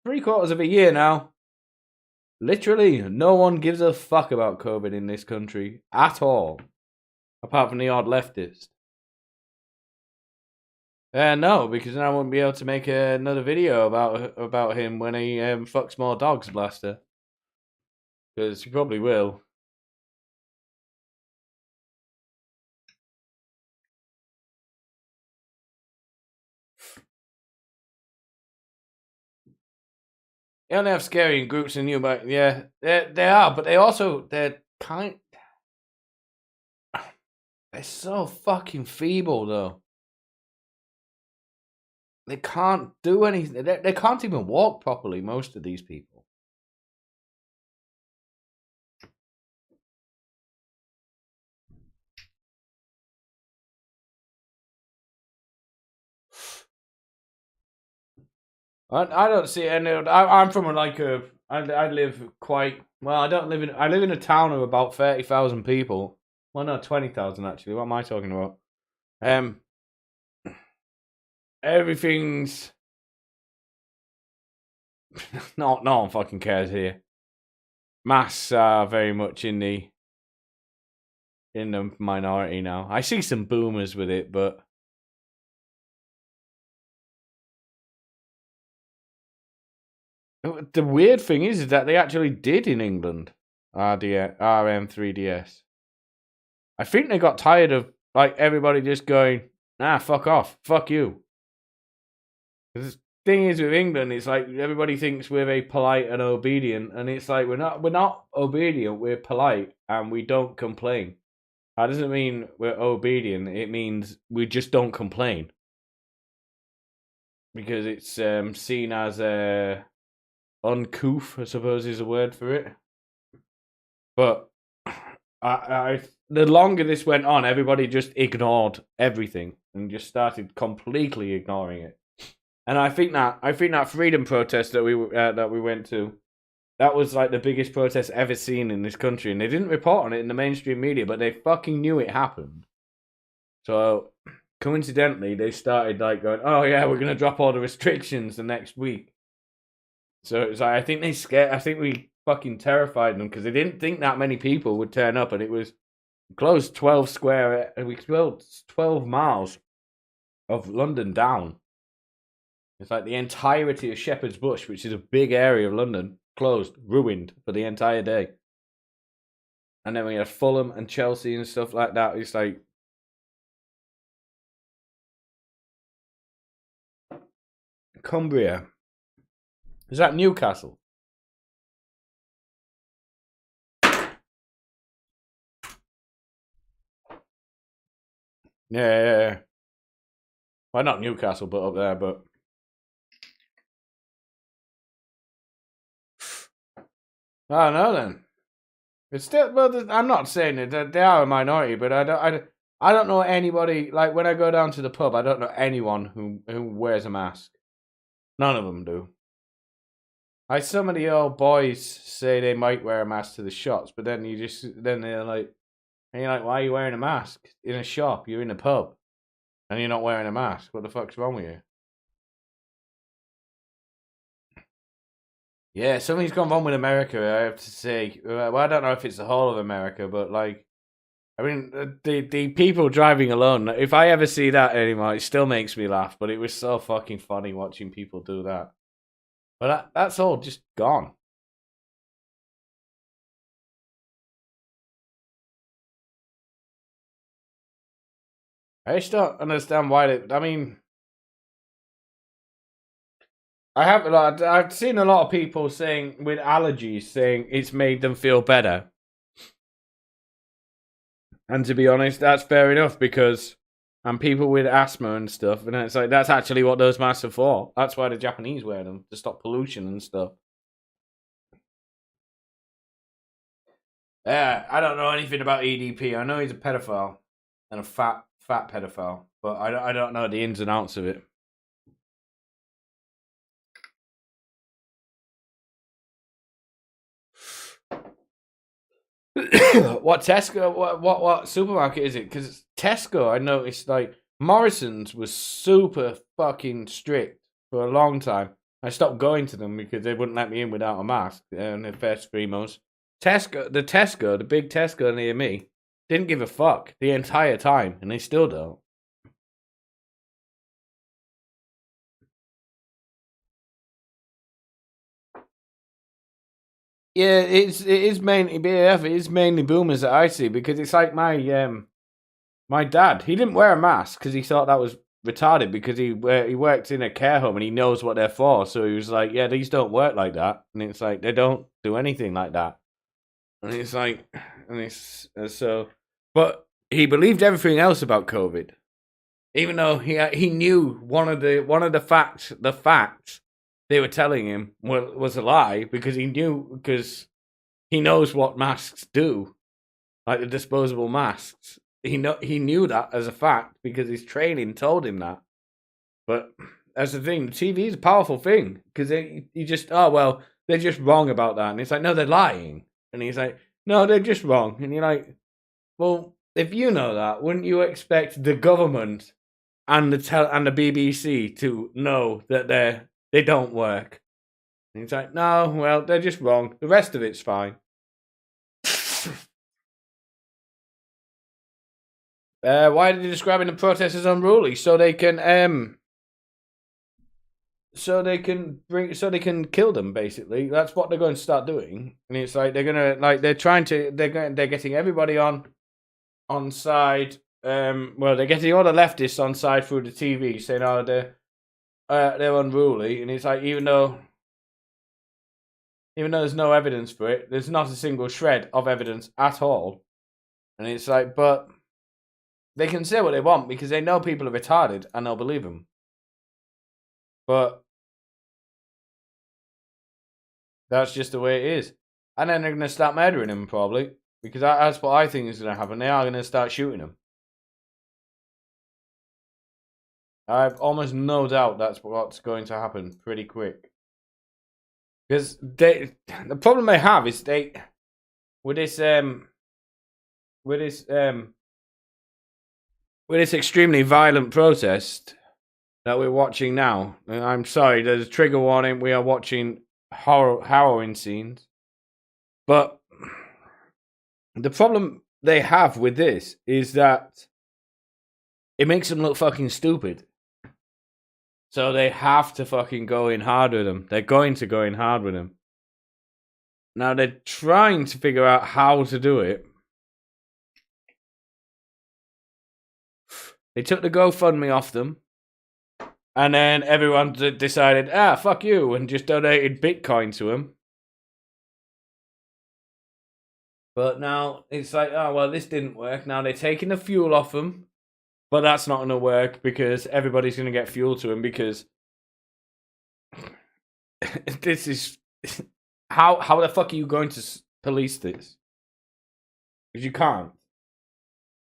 3/4 of a year now. Literally, no one gives a fuck about COVID in this country at all. Apart from the odd leftist. No, because then I won't be able to make another video about him when he fucks more dogs, Blaster. Because he probably will. They only have scary groups in you, but yeah, they are. But they're so fucking feeble though. They can't do anything. They can't even walk properly. Most of these people. I don't see any. I'm from I live quite well. I live in a town of about 30,000 people. Well, no, 20,000 actually. What am I talking about? Everything's no one fucking cares here. Masks are very much in the minority now. I see some boomers with it, but the weird thing is that they actually did in England. RM3DS. I think they got tired of like everybody just going, nah, fuck off, fuck you. The thing is with England, it's like everybody thinks we're very polite and obedient, and it's like we're not obedient, we're polite and we don't complain. That doesn't mean we're obedient, it means we just don't complain. Because it's seen as uncouth, I suppose is a word for it. But the longer this went on, everybody just ignored everything and just started completely ignoring it. And I think that freedom protest that we went to, that was like the biggest protest ever seen in this country, and they didn't report on it in the mainstream media, but they fucking knew it happened. So coincidentally, they started like going, "Oh yeah, we're gonna drop all the restrictions the next week." So it's like I think we fucking terrified them because they didn't think that many people would turn up, and it was closed 12 miles of London down. It's like the entirety of Shepherd's Bush, which is a big area of London, closed, ruined for the entire day. And then we had Fulham and Chelsea and stuff like that. It's like Cumbria. Is that Newcastle? Yeah. Well, not Newcastle, but up there, but... I don't know then. It's still, well, I'm not saying that they are a minority, but I don't know anybody, like when I go down to the pub, I don't know anyone who wears a mask. None of them do. Like some of the old boys say they might wear a mask to the shots, but then they're like, and you're like, why are you wearing a mask in a shop? You're in a pub, and you're not wearing a mask. What the fuck's wrong with you? Yeah, something's gone wrong with America, I have to say. Well, I don't know if it's the whole of America, but like, I mean, the people driving alone, if I ever see that anymore, it still makes me laugh, but it was so fucking funny watching people do that. But that's all just gone. I just don't understand why I mean... I've seen a lot of people saying with allergies saying it's made them feel better. And to be honest, that's fair enough because and people with asthma and stuff, and it's like that's actually what those masks are for. That's why the Japanese wear them, to stop pollution and stuff. Yeah, I don't know anything about EDP. I know he's a pedophile and a fat pedophile, but I don't know the ins and outs of it. What Tesco? What supermarket is it? Because Tesco, I noticed like Morrison's was super fucking strict for a long time. I stopped going to them because they wouldn't let me in without a mask in the first 3 months. The big Tesco near me, didn't give a fuck the entire time, and they still don't. Yeah, it is mainly BAF. It is mainly boomers that I see because it's like my dad. He didn't wear a mask because he thought that was retarded because he works in a care home and he knows what they're for. So he was like, "Yeah, these don't work like that," and it's like they don't do anything like that. And it's like, and it's so, but he believed everything else about COVID, even though he knew one of the facts they were telling him was a lie because he knows what masks do, like the disposable masks. He knew that as a fact because his training told him that. But that's the thing, TV is a powerful thing because you just they're just wrong about that, and it's like no, they're lying, and he's like no, they're just wrong, and you're like, well, if you know that, wouldn't you expect the government and the BBC to know that they don't work? And he's like, no, well, they're just wrong. The rest of it's fine. Why are they describing the protests as unruly? So they can kill them. Basically, that's what they're going to start doing. And it's like they're getting everybody on side. They're getting all the leftists on side through the TV, saying, "Oh, they're unruly," and it's like even though there's no evidence for it, there's not a single shred of evidence at all, and it's like, but they can say what they want because they know people are retarded and they'll believe them. But that's just the way it is, and then they're going to start murdering them probably because that's what I think is going to happen. They are going to start shooting them. I've almost no doubt that's what's going to happen pretty quick. Because the problem they have is with this extremely violent protest that we're watching now. And I'm sorry, there's a trigger warning. We are watching harrowing scenes. But the problem they have with this is that it makes them look fucking stupid. So they have to fucking go in hard with him. They're going to go in hard with him. Now they're trying to figure out how to do it. They took the GoFundMe off them. And then everyone decided, fuck you, and just donated Bitcoin to him. But now it's like, oh, well, this didn't work. Now they're taking the fuel off him. But that's not going to work because everybody's going to get fuel to him because this is... How the fuck are you going to police this? Because you can't.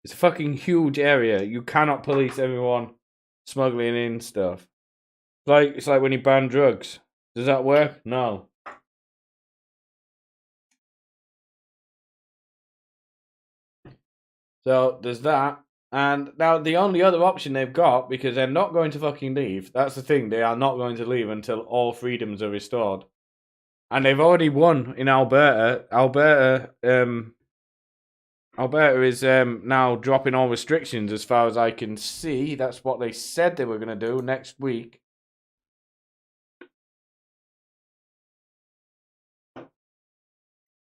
It's a fucking huge area. You cannot police everyone smuggling in stuff. It's like when you ban drugs. Does that work? No. So there's that. And now the only other option they've got, because they're not going to fucking leave. That's the thing. They are not going to leave until all freedoms are restored. And they've already won in Alberta. Alberta is now dropping all restrictions as far as I can see. That's what they said they were going to do next week.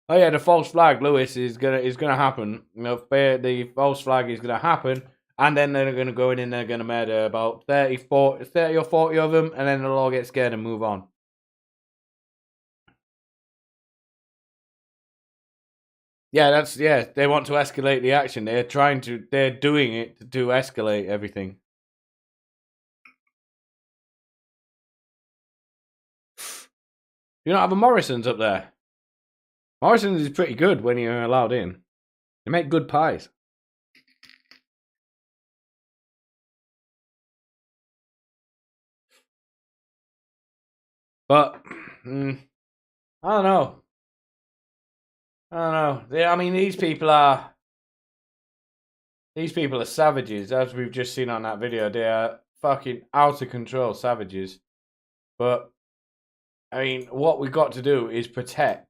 Oh yeah, the false flag, Lewis, is gonna happen. You know, the false flag is gonna happen, and then they're gonna go in and they're gonna murder about 30 or 40 of them, and then they'll all get scared and move on. Yeah, they want to escalate the action. They're doing it to escalate everything. You don't have a Morrison's up there? Morrison's is pretty good when you're allowed in. They make good pies. But, I don't know. I mean, these people are savages, as we've just seen on that video. They are fucking out of control savages. But, I mean, what we've got to do is protect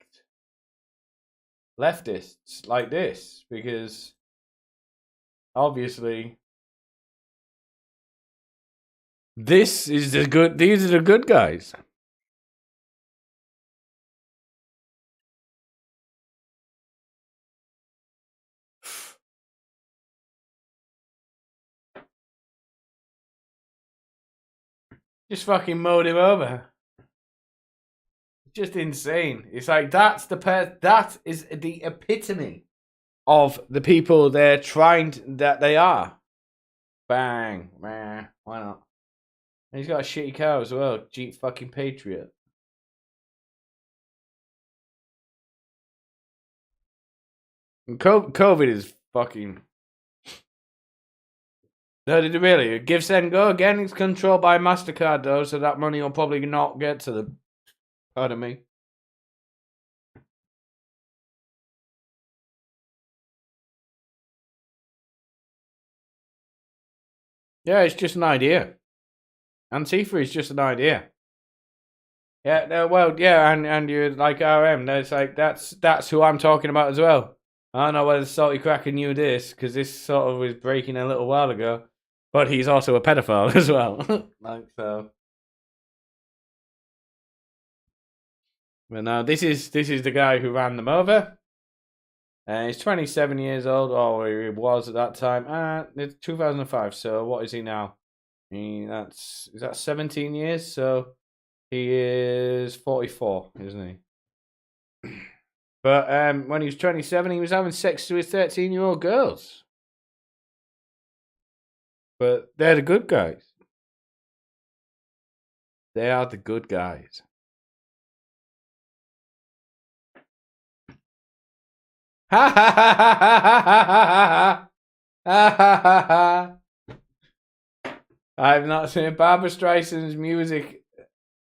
leftists like this, because obviously these are the good guys. Just fucking mowed him over. Just insane. It's like that is the epitome of the people they're that they are. Bang, man, why not? And he's got a shitty car as well. Jeep fucking Patriot. And COVID is fucking. No, did it really? Give, send, go again. It's controlled by MasterCard though, so that money will probably not get to them. Pardon me. Yeah, it's just an idea. Antifa is just an idea. Yeah, no, well, yeah, and you're like RM. It's like that's who I'm talking about as well. I don't know whether Salty Cracker knew this, because this sort of was breaking a little while ago. But he's also a pedophile as well. Like so. But now this is the guy who ran them over. He's 27 years old, or he was at that time. It's 2005. So what is he now? Is that 17 years? So he is 44, isn't he? But when he was 27, he was having sex with 13-year-old girls. But they're the good guys. They are the good guys. Ha ha ha ha ha ha ha ha ha. I've not seen Barbra Streisand's music.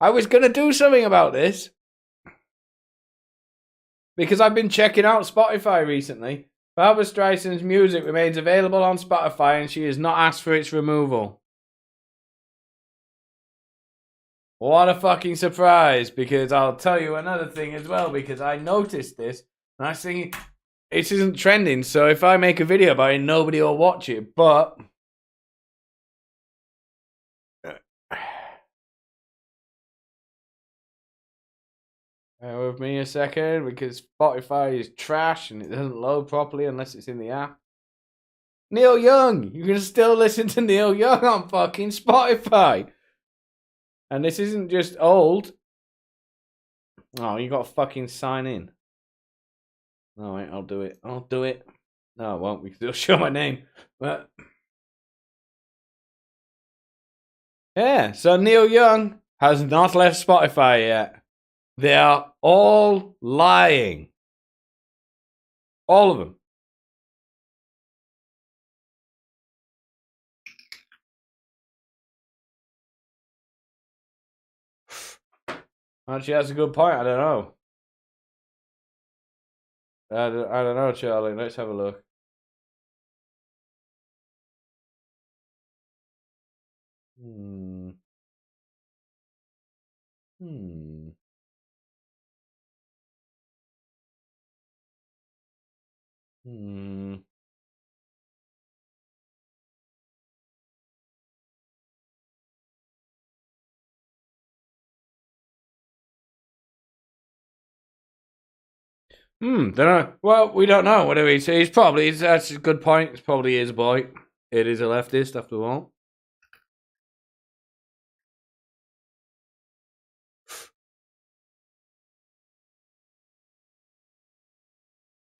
I was going to do something about this. Because I've been checking out Spotify recently. Barbra Streisand's music remains available on Spotify and she has not asked for its removal. What a fucking surprise. Because I'll tell you another thing as well. Because I noticed this. And I was thinking, it isn't trending. So if I make a video about it, nobody will watch it. But Bear with me a second because Spotify is trash and it doesn't load properly unless it's in the app. Neil Young! You can still listen to Neil Young on fucking Spotify! And this isn't just old. Oh, you gotta fucking sign in. Oh, wait, I'll do it. I'll do it. No, I won't because it'll show my name. But yeah, so Neil Young has not left Spotify yet. They are all lying. All of them. Actually, that's a good point. I don't know. I don't know, Charlie. Let's have a look. Hmm. Hmm. Hmm. Don't know. Well, we don't know. What do we say? He's probably, that's a good point. It probably is a boy. It is a leftist, after all.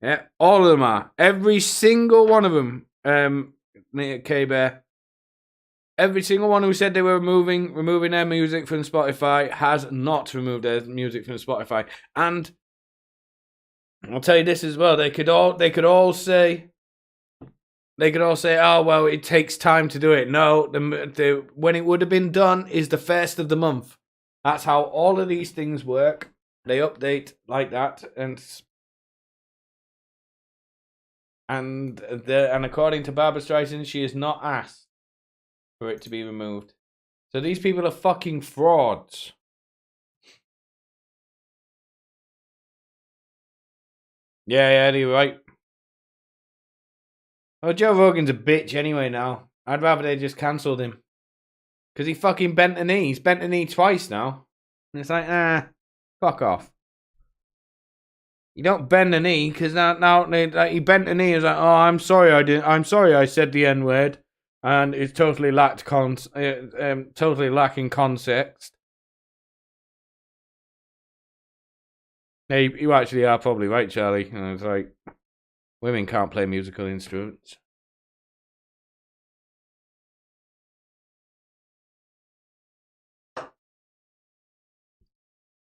Yeah, all of them are. Every single one of them, K-Bear. Every single one who said they were removing their music from Spotify has not removed their music from Spotify. And I'll tell you this as well. They could all say, oh well, it takes time to do it. No, when it would have been done is the first of the month. That's how all of these things work. They update like that, and according to Barbara Streisand, she is not asked for it to be removed. So these people are fucking frauds. Yeah, you're right. Oh, Joe Rogan's a bitch anyway now. I'd rather they just cancelled him. Because he fucking bent a knee. He's bent a knee twice now. And it's like, fuck off. You don't bend a knee because now he bent a knee. Is like, oh, I'm sorry, I said the N word, and it's totally totally lacking context. Hey, you actually are probably right, Charlie. And it's like, women can't play musical instruments.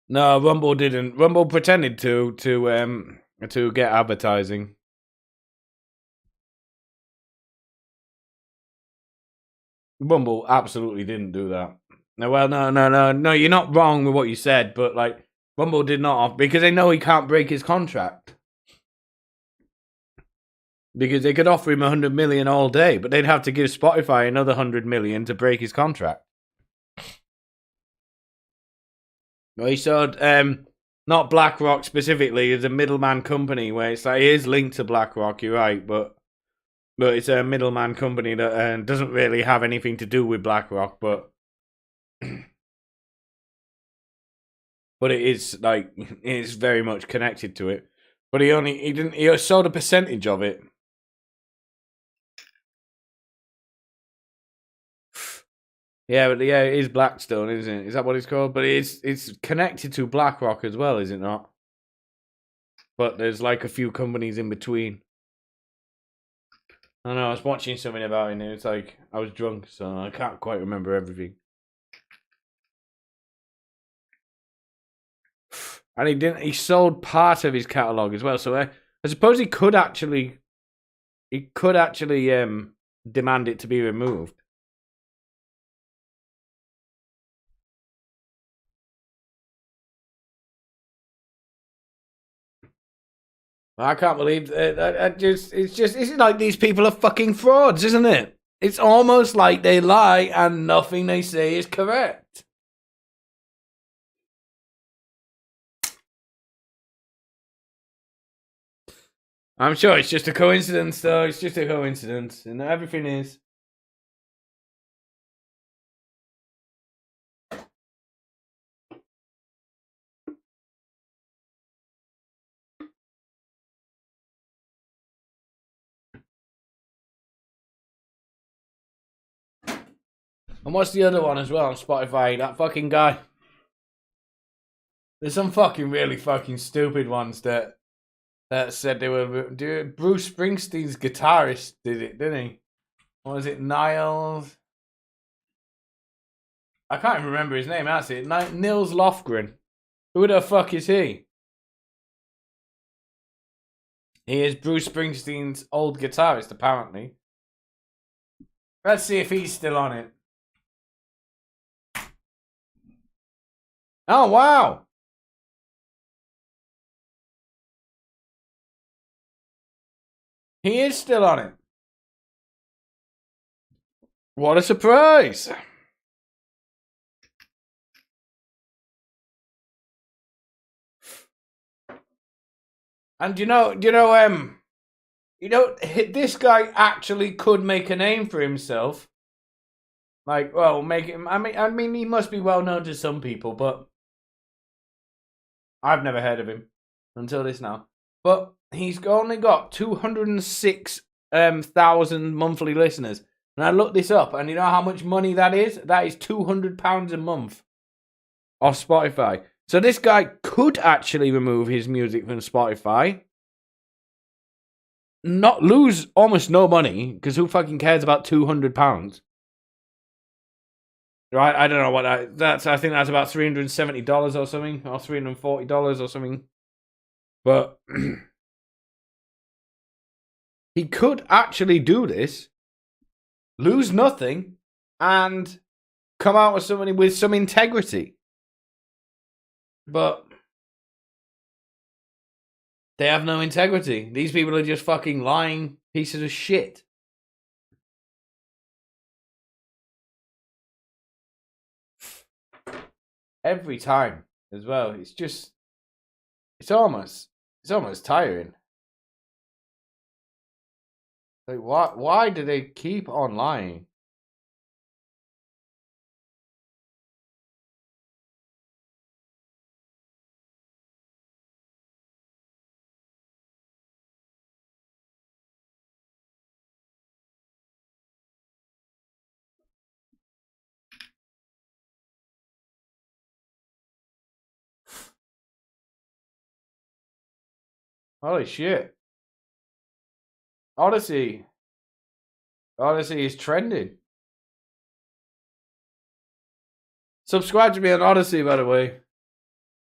No, Rumble didn't. Rumble pretended to get advertising. Rumble absolutely didn't do that. No, well, no. You're not wrong with what you said, but like Rumble did not, because they know he can't break his contract. Because they could offer him 100 million all day, but they'd have to give Spotify another 100 million to break his contract. Well, he sold not BlackRock specifically, as a middleman company where it's like it is linked to BlackRock. You're right, but it's a middleman company that doesn't really have anything to do with BlackRock, but but it is like it's very much connected to it. But he sold a percentage of it. Yeah, but it is Blackstone, isn't it? Is that what it's called? But it's connected to BlackRock as well, is it not? But there's like a few companies in between. I know, I was watching something about it and it's like I was drunk, so I can't quite remember everything. And he sold part of his catalogue as well, so I suppose he could actually demand it to be removed. I can't believe it's like these people are fucking frauds, isn't it? It's almost like they lie and nothing they say is correct. I'm sure it's just a coincidence, though. It's just a coincidence, and everything is. And what's the other one as well on Spotify? That fucking guy. There's some fucking really fucking stupid ones that said they were. Bruce Springsteen's guitarist did it, didn't he? What was it, Niles? I can't even remember his name. That's it. Nils Lofgren. Who the fuck is he? He is Bruce Springsteen's old guitarist, apparently. Let's see if he's still on it. Oh, wow. He is still on it. What a surprise. And this guy actually could make a name for himself. Like, well, make him. I mean, he must be well known to some people, but I've never heard of him until this now. But he's only got 206,000 monthly listeners, and I looked this up, and you know how much money that is? That is £200 a month off Spotify. So this guy could actually remove his music from Spotify, not lose almost no money, because who fucking cares about £200? Right, I don't know what that's. I think that's about $370 or something, or $340 or something. But he could actually do this, lose nothing, and come out with somebody with some integrity. But they have no integrity. These people are just fucking lying pieces of shit. Every time as well. It's almost tiring. Like, why do they keep on lying? Holy shit. Odyssey is trending. Subscribe to me on Odyssey, by the way.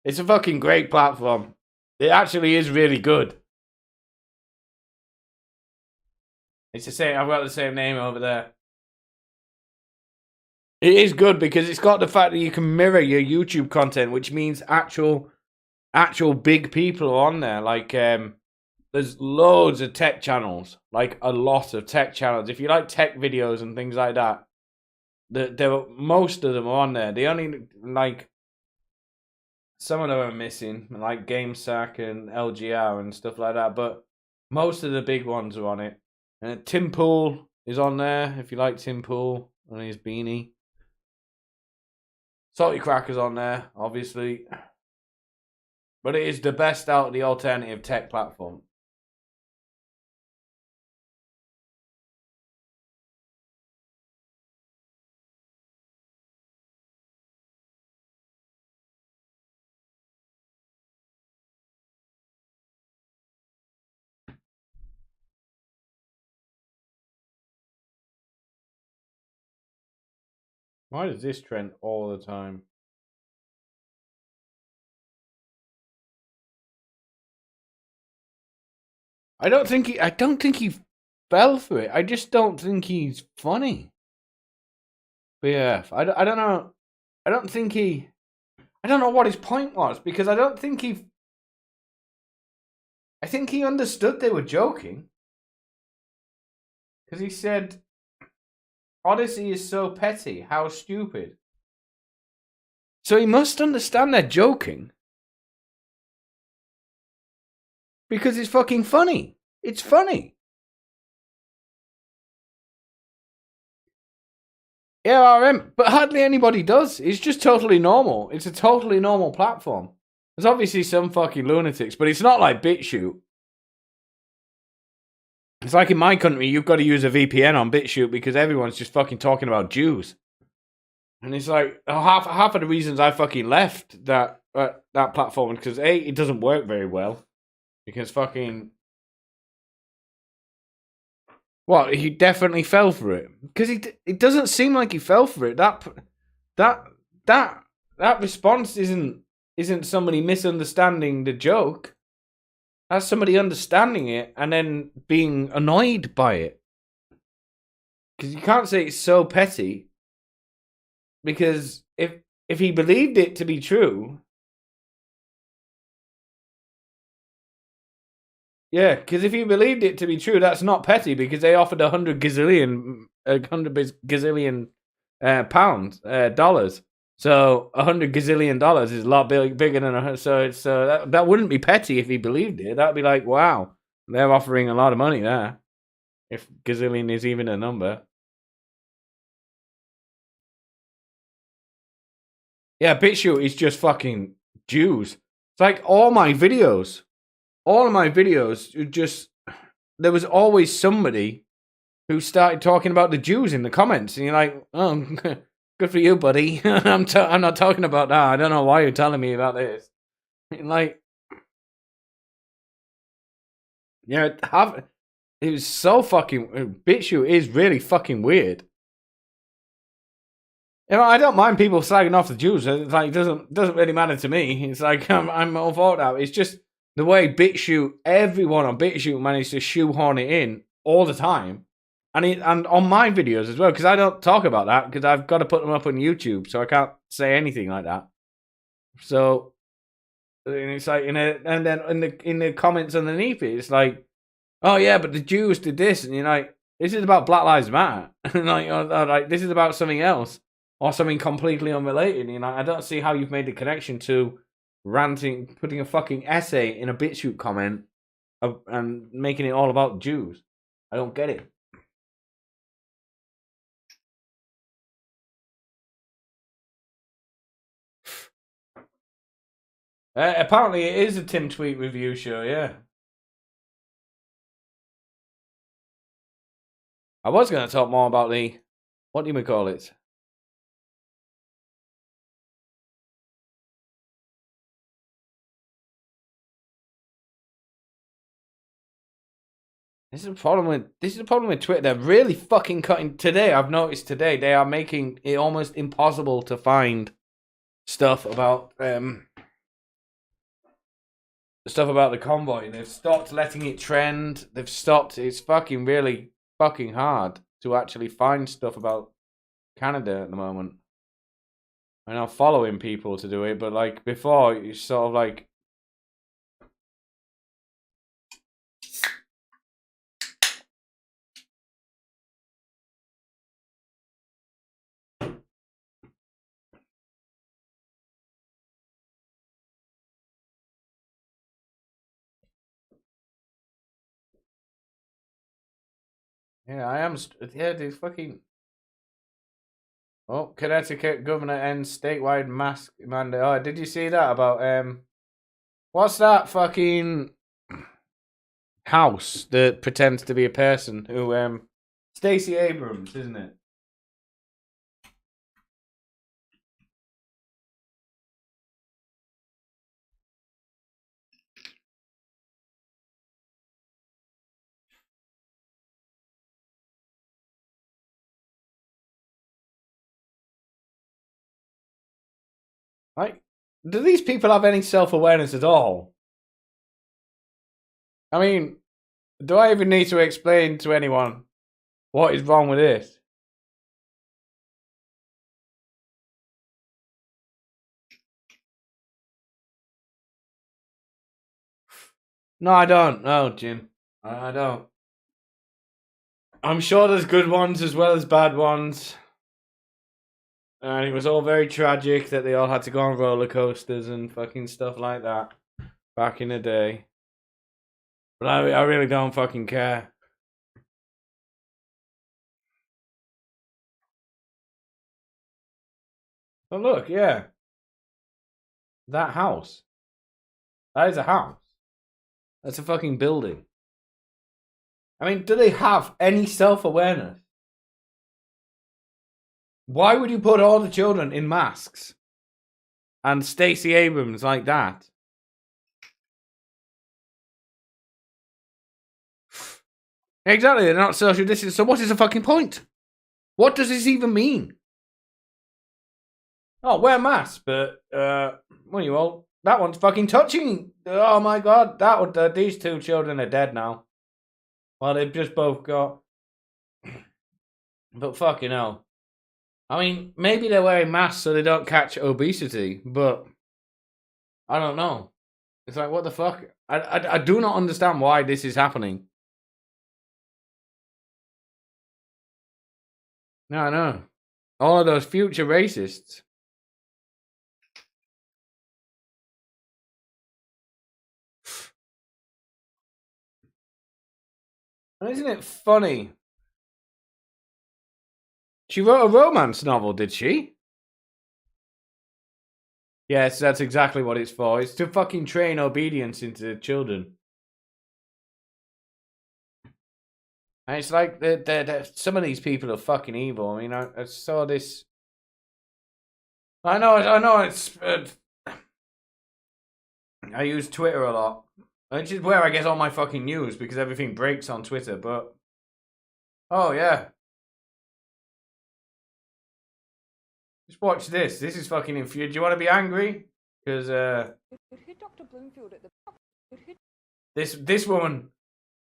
It's a fucking great platform. It actually is really good. It's the same. I've got the same name over there. It is good because it's got the fact that you can mirror your YouTube content, which means actual big people are on there. Like, there's loads of tech channels, like a lot of tech channels. If you like tech videos and things like that, most of them are on there. The only, like, some of them are missing, like GameSack and LGR and stuff like that. But most of the big ones are on it. And Tim Pool is on there, if you like Tim Pool and his beanie. Salty Cracker's on there, obviously. But it is the best out of the alternative tech platform. Why does this trend all the time? I don't think he fell for it. I just don't think he's funny. BF. I don't know. I don't know what his point was, because I think he understood they were joking. Because he said, Odyssey is so petty, how stupid. So he must understand they're joking. Because it's fucking funny. It's funny. Yeah, RM, but hardly anybody does. It's just totally normal. It's a totally normal platform. There's obviously some fucking lunatics, but it's not like BitChute. It's like in my country, you've got to use a VPN on BitChute because everyone's just fucking talking about Jews. And it's like half of the reasons I fucking left that platform because A, it doesn't work very well because fucking well, he definitely fell for it because it doesn't seem like he fell for it. That response isn't somebody misunderstanding the joke. That's somebody understanding it and then being annoyed by it. Because you can't say it's so petty. Because if he believed it to be true, yeah. Because if he believed it to be true, that's not petty. Because they offered 100 gazillion pounds, dollars. So 100 gazillion dollars is a lot bigger than that wouldn't be petty if he believed it. That'd be like, wow, they're offering a lot of money there. If gazillion is even a number. Yeah, BitChute is just fucking Jews. It's like all of my videos, just there was always somebody who started talking about the Jews in the comments, and you're like, oh, good for you, buddy. I'm not talking about that. I don't know why you're telling me about this. Like, yeah, it was so fucking. BitChute is really fucking weird. You know, I don't mind people slagging off the Jews. It's like it doesn't really matter to me. It's like I'm all for that. It's just the way BitChute, everyone on BitChute managed to shoehorn it in all the time, and on my videos as well, because I don't talk about that because I've got to put them up on YouTube, so I can't say anything like that. So, and it's like and then in the comments underneath it, it's like, oh yeah, but the Jews did this, and you're like, this is about Black Lives Matter, and like this is about something else. Or something completely unrelated, you know. I don't see how you've made the connection to ranting, putting a fucking essay in a BitChute comment, and making it all about Jews. I don't get it. Apparently, it is a Tim Tweet review show. Yeah, I was going to talk more about the what do you call it? This is the problem with Twitter. They're really fucking cutting today. I've noticed today they are making it almost impossible to find stuff about the stuff about the convoy. They've stopped letting it trend. They've stopped. It's fucking really fucking hard to actually find stuff about Canada at the moment. And I'm following people to do it, but like before, you sort of like. Yeah, I am. Yeah, these fucking. Oh, Connecticut governor ends statewide mask mandate. Oh, did you see that about what's that fucking house that pretends to be a person who Stacey Abrams, isn't it? Like, do these people have any self-awareness at all? I mean, do I even need to explain to anyone what is wrong with this? No, I don't. No, Jim. I don't. I'm sure there's good ones as well as bad ones. And it was all very tragic that they all had to go on roller coasters and fucking stuff like that back in the day. But I really don't fucking care. But look, yeah. That house. That is a house. That's a fucking building. I mean, do they have any self-awareness? Why would you put all the children in masks? And Stacey Abrams like that? Exactly, they're not social distancing. So what is the fucking point? What does this even mean? Oh, wear masks, but well, you all. That one's fucking touching. Oh my god, that one. These two children are dead now. Well, they've just both got. But fucking hell. I mean, maybe they're wearing masks so they don't catch obesity, but I don't know. It's like, what the fuck? I do not understand why this is happening. No, I know. All of those future racists. And isn't it funny? She wrote a romance novel, did she? Yes, that's exactly what it's for. It's to fucking train obedience into children. And it's like some of these people are fucking evil. I mean, I saw this. I know. It's. I use Twitter a lot, which is where I get all my fucking news because everything breaks on Twitter. But oh yeah, just watch this. This is fucking infuriating. Do you want to be angry? Because Dr. Bloomfield at the this woman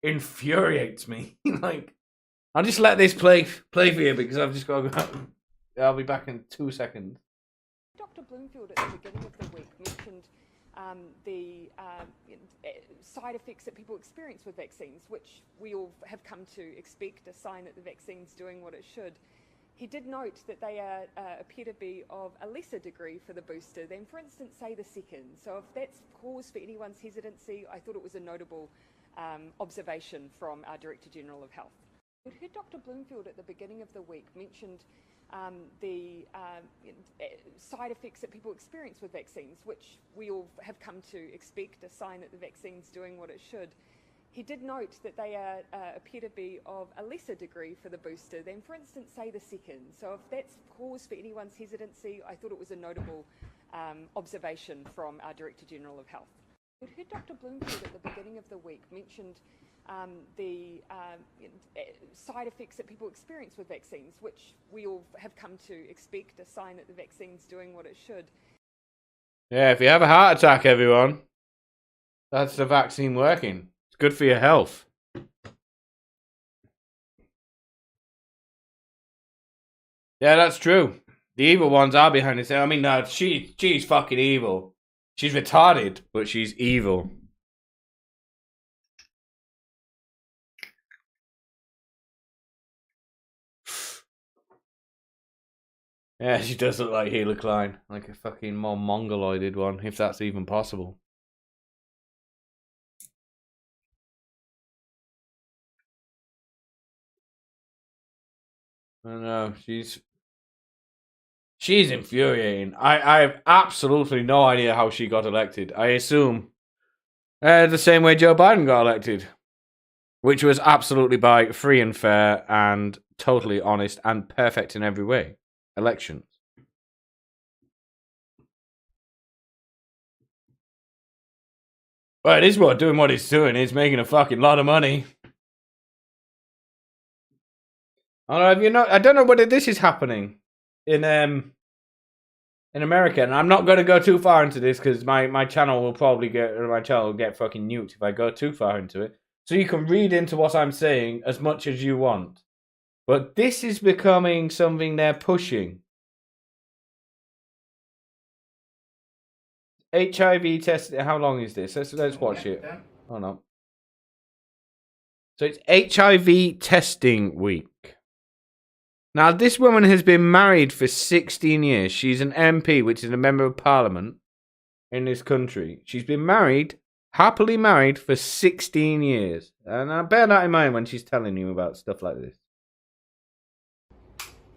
infuriates me. Like, I'll just let this play for you because I've just got to go. I'll be back in 2 seconds. Dr. Bloomfield at the beginning of the week mentioned the side effects that people experience with vaccines, which we all have come to expect, a sign that the vaccine's doing what it should. He did note that they appear to be of a lesser degree for the booster than, for instance, say the second. So if that's cause for anyone's hesitancy, I thought it was a notable observation from our Director General of Health. We heard Dr. Bloomfield at the beginning of the week mentioned the side effects that people experience with vaccines, which we all have come to expect, a sign that the vaccine's doing what it should. He did note that they appear to be of a lesser degree for the booster than, for instance, say the second. So if that's cause for anyone's hesitancy, I thought it was a notable observation from our Director General of Health. We heard Dr. Bloomfield at the beginning of the week mentioned the side effects that people experience with vaccines, which we all have come to expect, a sign that the vaccine's doing what it should. Yeah, if you have a heart attack, everyone, that's the vaccine working. It's good for your health. Yeah, that's true. The evil ones are behind it. I mean, no, she's fucking evil. She's retarded, but she's evil. Yeah, she does look like Hela Klein. Like a fucking more mongoloided one, if that's even possible. I don't know, she's infuriating. I have absolutely no idea how she got elected. I assume the same way Joe Biden got elected, which was absolutely by free and fair and totally honest and perfect in every way. Elections. Well, it is doing what it's doing. It's making a fucking lot of money. I don't know, I don't know whether this is happening in America, and I'm not going to go too far into this because my channel will get fucking nuked if I go too far into it. So you can read into what I'm saying as much as you want, but this is becoming something they're pushing. HIV testing. How long is this? Let's watch it. Oh no. So it's HIV testing week. Now, this woman has been married for 16 years. She's an MP, which is a member of parliament in this country. She's been married, happily married, for 16 years. And I bear that in mind when she's telling you about stuff like this.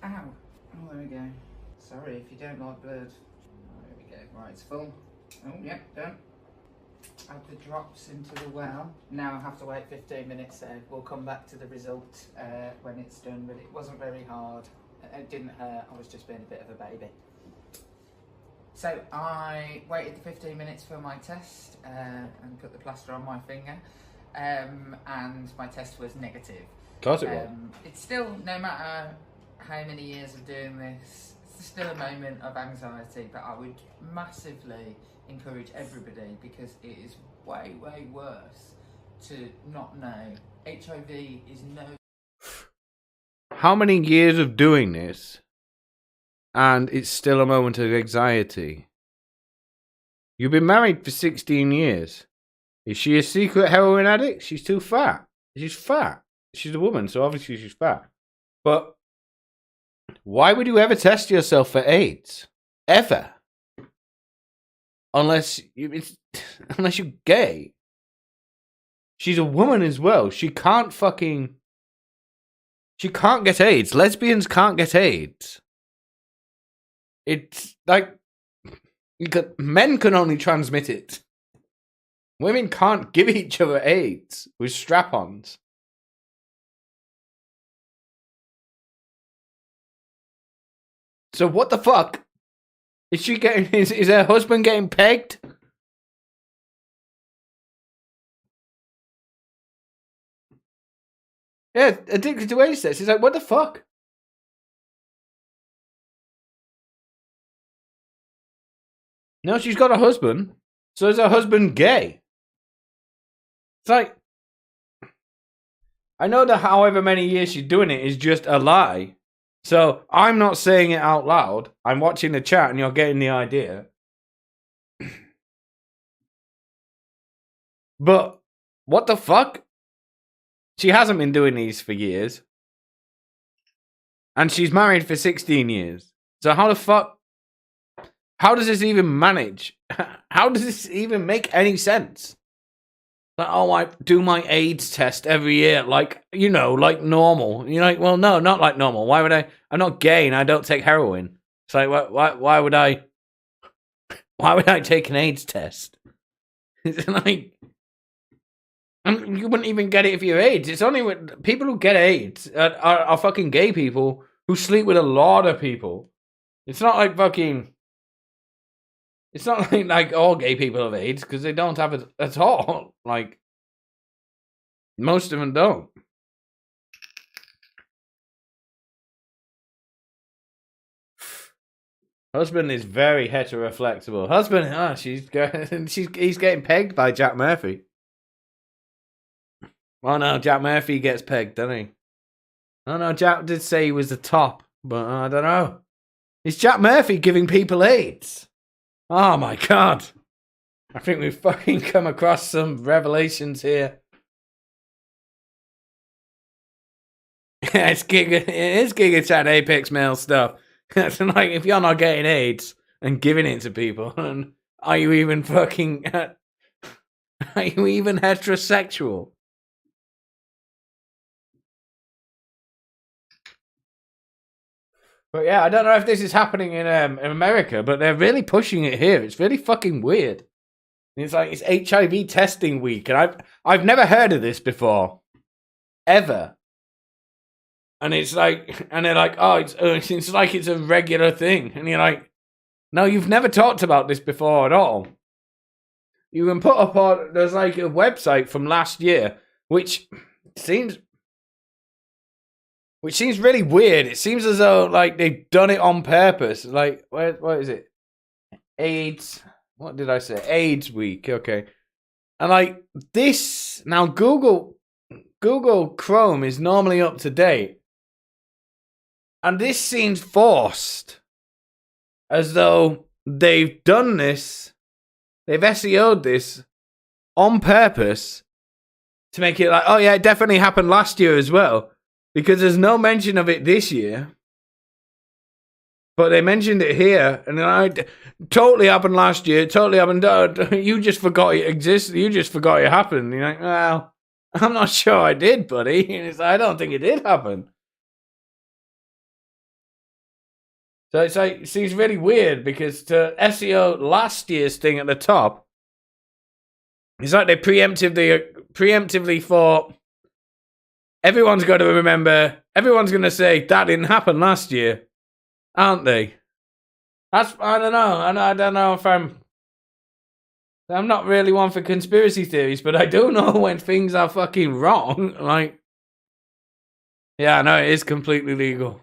Ow. Oh, there we go. Sorry if you don't like blood. Oh, there we go. Right, it's full. Oh, yeah, done. Add the drops into the well. Now I have to wait 15 minutes, so we'll come back to the result when it's done, but it wasn't very hard. It didn't hurt. I was just being a bit of a baby. So I waited the 15 minutes for my test and put the plaster on my finger, and my test was negative. Of course it was. It's still, no matter how many years of doing this, it's still a moment of anxiety, but I would massively encourage everybody, because it is way, way worse to not know. HIV is no... How many years of doing this, and it's still a moment of anxiety? You've been married for 16 years. Is she a secret heroin addict? She's too fat. She's fat. She's a woman, so obviously she's fat. But why would you ever test yourself for AIDS? Ever? Unless you're gay. She's a woman as well. She can't get AIDS. Lesbians can't get AIDS. It's like men can only transmit it. Women can't give each other AIDS with strap-ons. So what the fuck? Is she getting? Is her husband getting pegged? Yeah, addicted to AIDS test. It's like, what the fuck? No, she's got a husband. So is her husband gay? It's like, I know that however many years she's doing it is just a lie. So I'm not saying it out loud. I'm watching the chat and you're getting the idea. But what the fuck? She hasn't been doing these for years. And she's married for 16 years. So how the fuck? How does this even manage? How does this even make any sense? Like, oh, I do my AIDS test every year, like, you know, like normal. You're like, well, no, not like normal. Why would I? I'm not gay and I don't take heroin. It's like, why would I? Why would I take an AIDS test? It's like, you wouldn't even get it if you're AIDS. It's only with people who get AIDS are fucking gay people who sleep with a lot of people. It's not like fucking. It's not like all gay people have AIDS, because they don't have it at all. Like, most of them don't. Husband is very heteroflexible. Husband, he's getting pegged by Jack Murphy. Oh no, Jack Murphy gets pegged, doesn't he? Oh no, Jack did say he was the top, but I don't know. Is Jack Murphy giving people AIDS? Oh my god. I think we've fucking come across some revelations here. Yeah, it is Giga Chat Apex Mail stuff. It's like, if you're not getting AIDS and giving it to people, and are you even fucking... are you even heterosexual? But yeah, I don't know if this is happening in America, but they're really pushing it here. It's really fucking weird. It's like, it's HIV testing week, and I've never heard of this before, ever. And it's like, and they're like, oh, it's like it's a regular thing, and you're like, no, you've never talked about this before at all. You can put up on, there's like a website from last year, which seems really weird. It seems as though like they've done it on purpose. Like, what is it? AIDS. What did I say? AIDS week. Okay. And like this now, Google Chrome is normally up to date, and this seems forced, as though they've done this. They've SEO'd this on purpose to make it like, oh yeah, it definitely happened last year as well. Because there's no mention of it this year. But they mentioned it here. And it totally happened last year. Totally happened. You just forgot it existed. You just forgot it happened. You're like, well, I'm not sure I did, buddy. And it's like, I don't think it did happen. So it's like, it seems really weird, because to SEO last year's thing at the top, it's like they preemptively thought, everyone's got to remember everyone's going to say that didn't happen last year, aren't they? I don't know. I don't know if I'm not really one for conspiracy theories, but I do know when things are fucking wrong. Like, yeah, no, it is completely legal.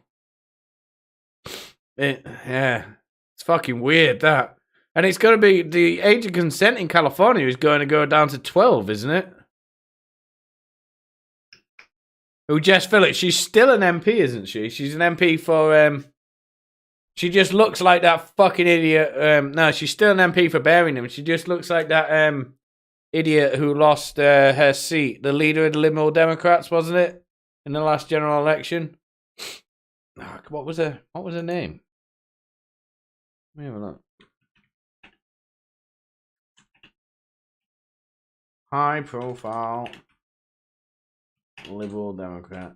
Yeah, it's fucking weird, that. And it's going to be, the age of consent in California is going to go down to 12, isn't it? Who, Jess Phillips, she's still an MP, isn't she? She's an MP for, she just looks like that fucking idiot. No, she's still an MP for Birmingham. She just looks like that, idiot who lost her seat, the leader of the Liberal Democrats, wasn't it, in the last general election? What was her name? Let me have a look. High profile Liberal Democrat.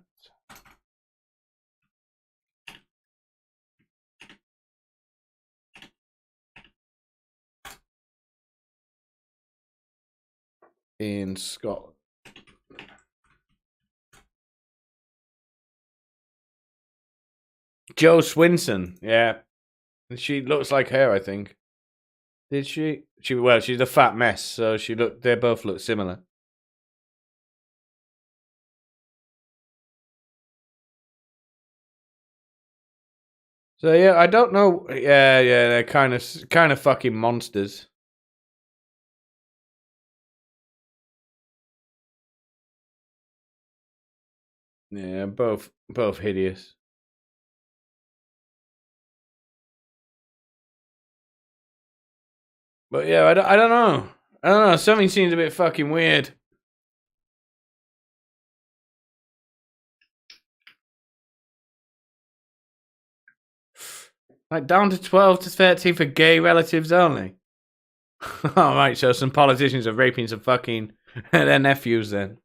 In Scotland. Jo Swinson, yeah. She looks like her, I think. Did she? Well, she's a fat mess, so they both look similar. So yeah, I don't know. Yeah, they're kind of fucking monsters. Yeah, both hideous. But yeah, I don't know. I don't know. Something seems a bit fucking weird. Like down to 12 to 13 for gay relatives only. Oh, right, so some politicians are raping some fucking their nephews then.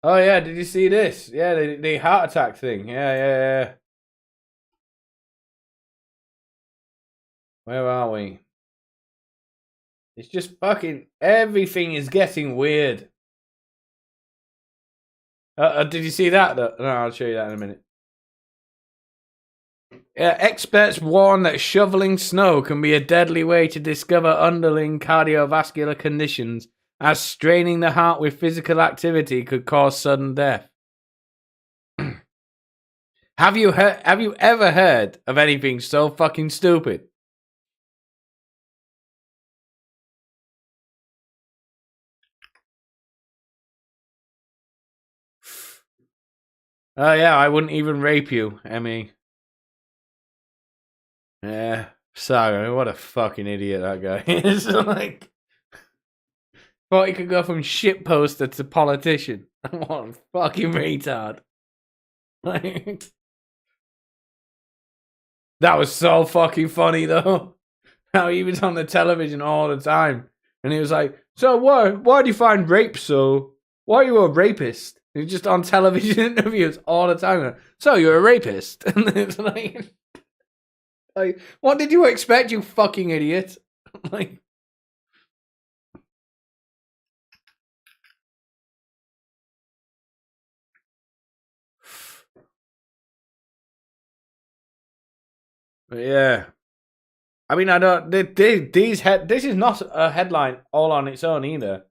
Oh yeah, did you see this? Yeah, the heart attack thing. Yeah. Where are we? It's just fucking everything is getting weird. Did you see that? No, I'll show you that in a minute. Experts warn that shoveling snow can be a deadly way to discover underlying cardiovascular conditions, as straining the heart with physical activity could cause sudden death. Have you ever heard of anything so fucking stupid? Oh yeah, I wouldn't even rape you, Emmy. Yeah, sorry, what a fucking idiot that guy is. Like, thought he could go from shit poster to politician. What a fucking retard. Like, that was so fucking funny though. How he was on the television all the time, and he was like, "So why do you find rape so? Why are you a rapist?" He's just on television interviews all the time. So you're a rapist, and it's like, what did you expect, you fucking idiot? Like, yeah. I mean, I don't. This is not a headline all on its own either.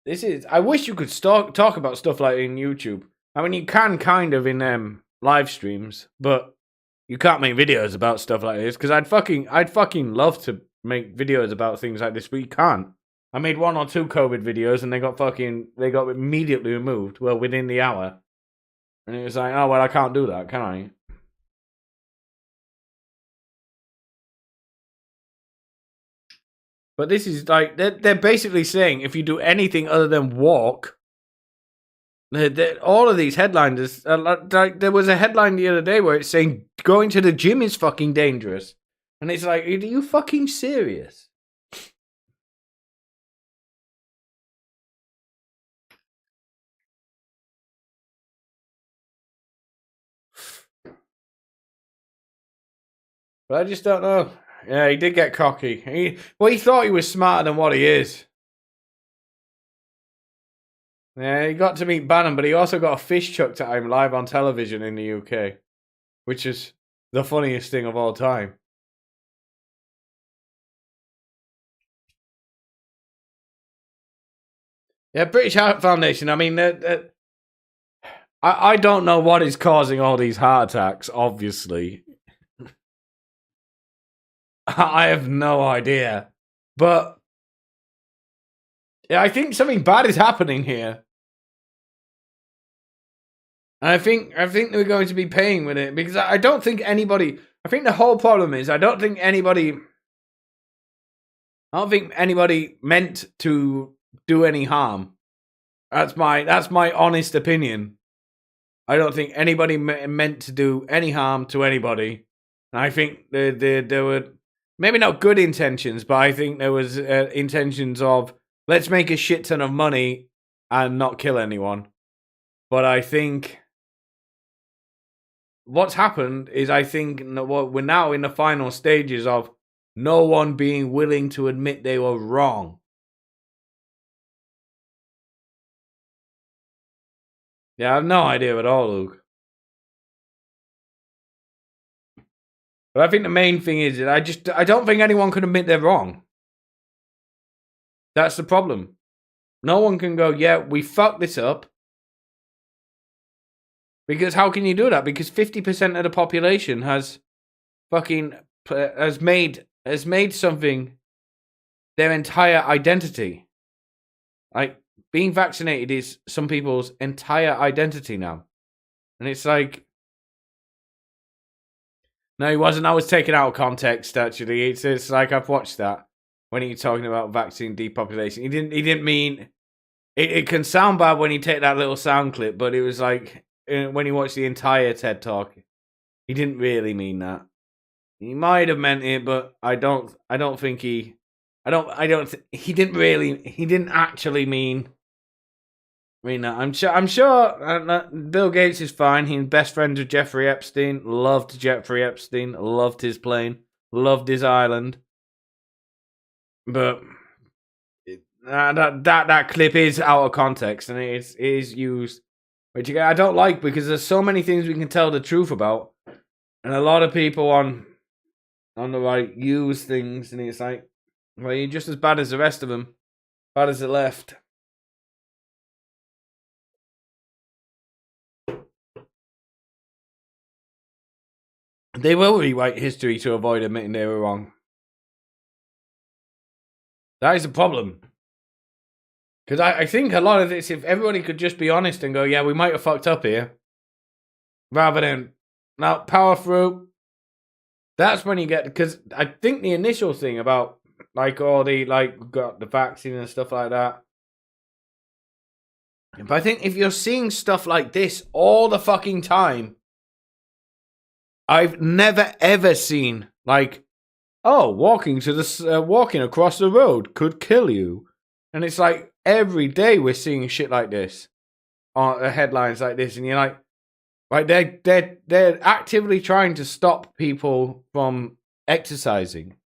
This is. I wish you could talk about stuff like in YouTube. I mean, you can kind of in live streams, but you can't make videos about stuff like this because I'd fucking love to make videos about things like this, but you can't. I made 1 or 2 COVID videos and they got immediately removed. Well, within the hour, and it was like, oh well, I can't do that, can I? But this is like they're basically saying if you do anything other than walk, all of these headlines. Like there was a headline the other day where it's saying going to the gym is fucking dangerous, and it's like, are you fucking serious? But I just don't know. Yeah, he did get cocky. He thought he was smarter than what he is. Yeah, he got to meet Bannon, but he also got a fish chucked at him live on television in the UK, which is the funniest thing of all time. Yeah, British Heart Foundation, I mean, I don't know what is causing all these heart attacks, obviously. I have no idea. But yeah, I think something bad is happening here. And I think we're going to be paying with it, because I don't think anybody... I think the whole problem is I don't think anybody meant to do any harm. That's my honest opinion. I don't think anybody meant to do any harm to anybody. And I think there were maybe not good intentions, but I think there was intentions of, let's make a shit ton of money and not kill anyone. But I think what's happened is, I think we're now in the final stages of no one being willing to admit they were wrong. Yeah, I have no idea at all, Luke. But I think the main thing is that I don't think anyone can admit they're wrong. That's the problem. No one can go, yeah, we fucked this up. Because how can you do that? Because 50% of the population has made something their entire identity. Like, being vaccinated is some people's entire identity now. And it's like, no, he wasn't. I was taken out of context, actually. It's like, I've watched that when he's talking about vaccine depopulation. He didn't mean... It can sound bad when you take that little sound clip, but it was like, when you watch the entire TED Talk, he didn't really mean that. He might have meant it, but he didn't actually mean that. I'm sure Bill Gates is fine. He's best friends with Jeffrey Epstein. Loved Jeffrey Epstein. Loved his plane. Loved his island. But that clip is out of context, and it is used, which I don't like, because there's so many things we can tell the truth about, and a lot of people on the right use things, and it's like, well, you're just as bad as the rest of them, bad as the left. They will rewrite history to avoid admitting they were wrong. That is a problem. Because I think a lot of this, if everybody could just be honest and go, yeah, we might have fucked up here, rather than, now, power through, that's when you get, because I think the initial thing about, like, all the, like, got the vaccine and stuff like that, but I think if you're seeing stuff like this all the fucking time, I've never ever seen, like, oh, walking across the road could kill you. And it's like, every day we're seeing shit like this, on headlines like this, and you're like, right, they're actively trying to stop people from exercising.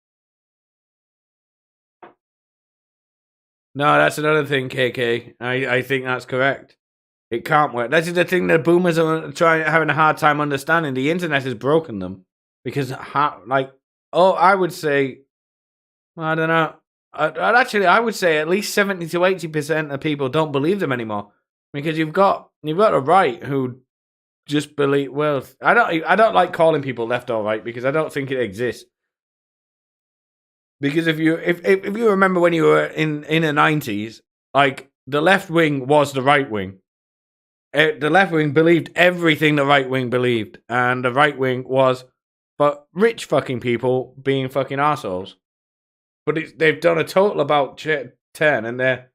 No, that's another thing, KK. I think that's correct. It can't work. That's the thing that boomers are having a hard time understanding. The internet has broken them. Because, I would say, I don't know. I would say at least 70 to 80% of people don't believe them anymore, because you've got a right who just believe. Well, I don't like calling people left or right, because I don't think it exists. Because if you remember when you were in the 90s, like, the left wing was the right wing. The left wing believed everything the right wing believed, and the right wing was but rich fucking people being fucking assholes. But they've done a total about turn, and they're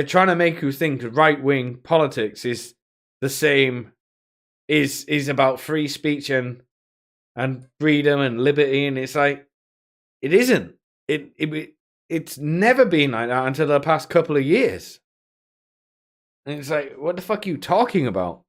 trying to make you think right wing politics is the same, is about free speech and freedom and liberty, and it's like, it isn't. It's never been like that until the past couple of years. And it's like, what the fuck are you talking about?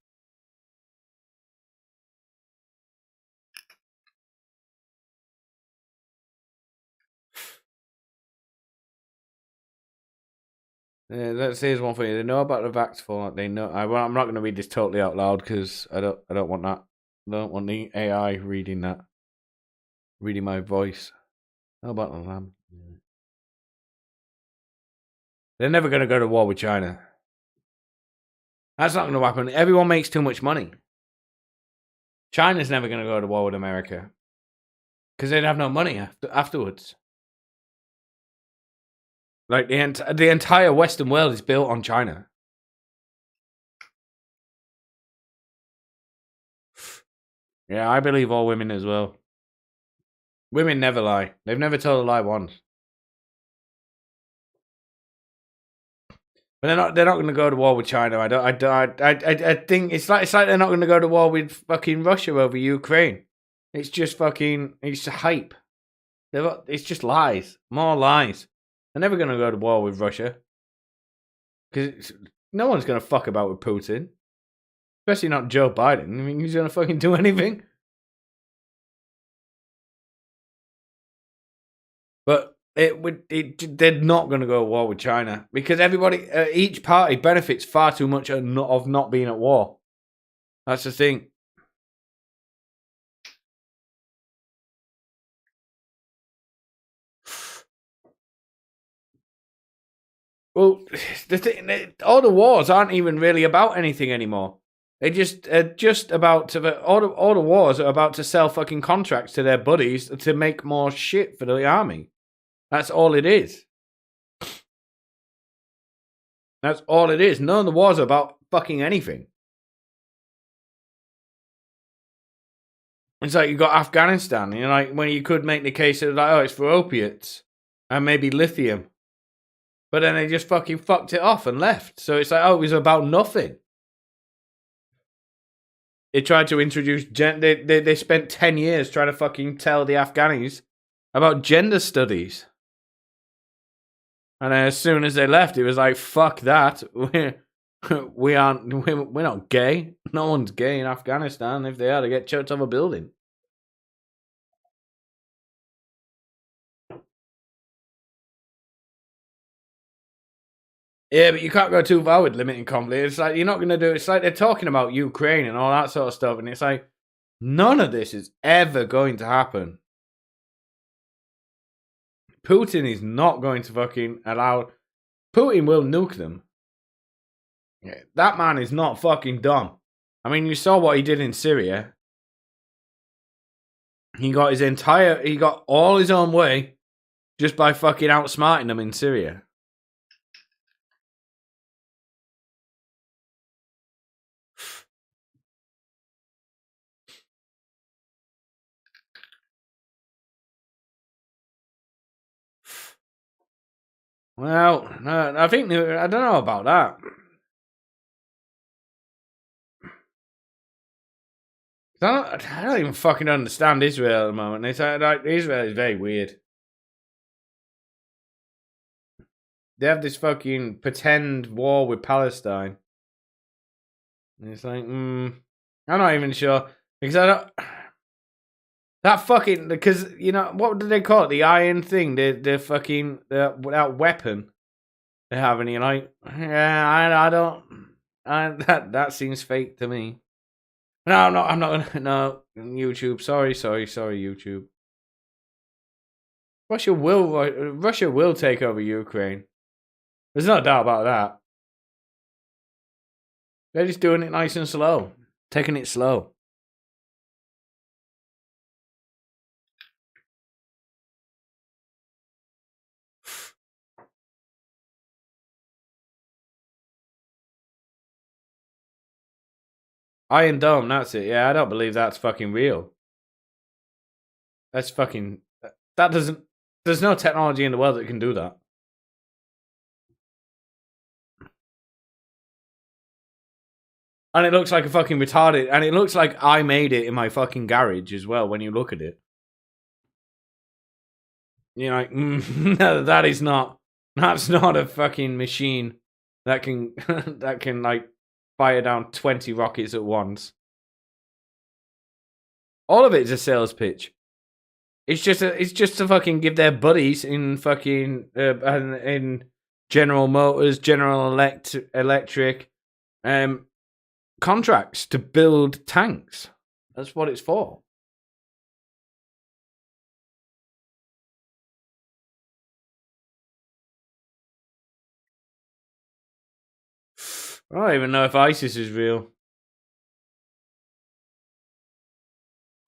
here's one for you. They know about the vax fallout. They know. I'm not going to read this totally out loud because I don't want that. I don't want the AI reading that. Reading my voice. How about the lamb? They're never going to go to war with China. That's not going to happen. Everyone makes too much money. China's never going to go to war with America because they'd have no money afterwards. Like the entire Western world is built on China. Yeah, I believe all women as well. Women never lie. They've never told a lie once. But they're not going to go to war with China. I think it's like they're not going to go to war with fucking Russia over Ukraine. It's just it's hype. It's just lies. More lies. They're never going to go to war with Russia. Because no one's going to fuck about with Putin. Especially not Joe Biden. I mean, he's going to fucking do anything. But they're not going to go to war with China. Because each party benefits far too much of not being at war. That's the thing. Well, all the wars aren't even really about anything anymore. They just about to all the wars are about to sell fucking contracts to their buddies to make more shit for the army. That's all it is. That's all it is. None of the wars are about fucking anything. It's like you got Afghanistan, like when you could make the case of like, oh, it's for opiates and maybe lithium. But then they just fucking fucked it off and left. So it's like, oh, it was about nothing. They tried to introduce they spent 10 years trying to fucking tell the Afghanis about gender studies. And as soon as they left, it was like, fuck that. We're not gay. No one's gay in Afghanistan. If they are, they get chucked off a building. Yeah, but you can't go too far with limiting conflict. It's like you're not going to do. It's like they're talking about Ukraine and all that sort of stuff, and it's like none of this is ever going to happen. Putin is not going to fucking allow. Putin will nuke them. Yeah, that man is not fucking dumb. I mean, you saw what he did in Syria. He got all his own way just by fucking outsmarting them in Syria. Well, I think I don't know about that. I don't even fucking understand Israel at the moment. It's like Israel is very weird. They have this fucking pretend war with Palestine. And it's like, I'm not even sure because I don't. That fucking because what do they call it? The iron thing, the fucking that weapon they have, and you're like, yeah, I don't. That seems fake to me. No, I'm not gonna. No, YouTube. Sorry, YouTube. Russia will take over Ukraine. There's no doubt about that. They're just doing it nice and slow, taking it slow. Iron Dome, that's it. Yeah, I don't believe that's fucking real. That's fucking. That doesn't. There's no technology in the world that can do that. And it looks like a fucking retarded. And it looks like I made it in my fucking garage as well when you look at it. You're like, no, that's not a fucking machine that can like fire down 20 rockets at once. All of it is a sales pitch. It's just to fucking give their buddies in fucking in General Motors, General Electric, contracts to build tanks. That's what it's for. I don't even know if ISIS is real.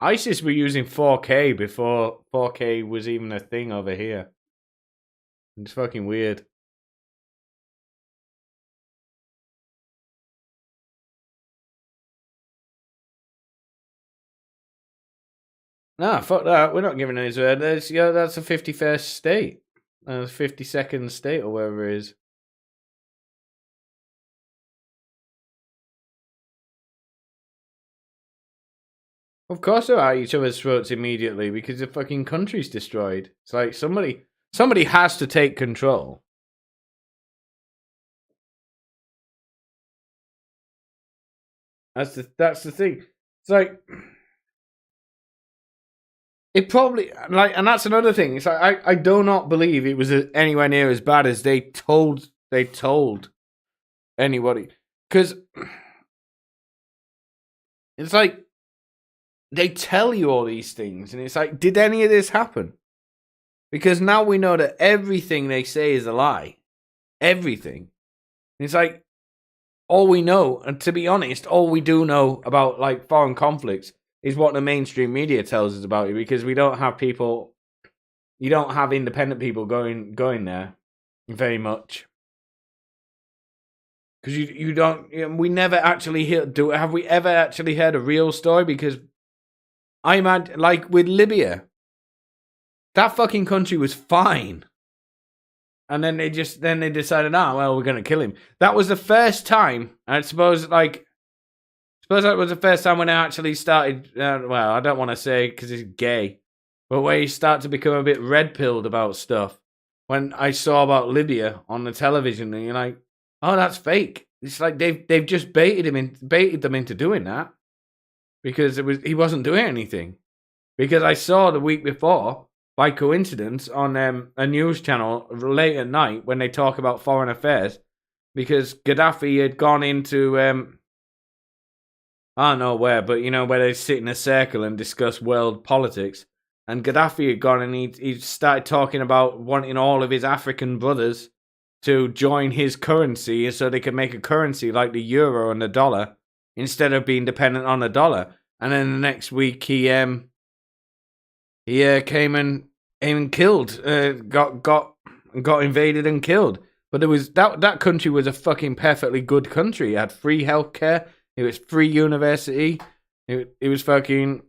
ISIS were using 4K before 4K was even a thing over here. It's fucking weird. Nah, fuck that. We're not giving Israel. That's a 51st state. 52nd state or wherever it is. Of course they're at each other's throats immediately because the fucking country's destroyed. It's like somebody has to take control. That's the thing. It's like it probably and that's another thing. It's like I do not believe it was anywhere near as bad as they told anybody, because it's like they tell you all these things, and it's like, did any of this happen? Because now we know that everything they say is a lie. Everything. And it's like, all we know, and to be honest, all we do know about like foreign conflicts is what the mainstream media tells us about it, because we don't have people, you don't have independent people going there very much. Because you don't, we never actually have we ever actually heard a real story? Because I imagine, like with Libya, that fucking country was fine. And then they decided, well, we're going to kill him. That was the first time, and I suppose that was the first time when I actually started, well, I don't want to say because he's gay, but where you start to become a bit red-pilled about stuff. When I saw about Libya on the television, and you're like, oh, that's fake. It's like they've just baited them into doing that. Because he wasn't doing anything. Because I saw the week before, by coincidence, on a news channel late at night when they talk about foreign affairs, because Gaddafi had gone into I don't know where, but you know where they sit in a circle and discuss world politics. And Gaddafi had gone and he started talking about wanting all of his African brothers to join his currency so they could make a currency like the euro and the dollar, instead of being dependent on the dollar. And then the next week he came and killed, got invaded and killed. But it was that country was a fucking perfectly good country. It had free healthcare. It was free university. It was fucking,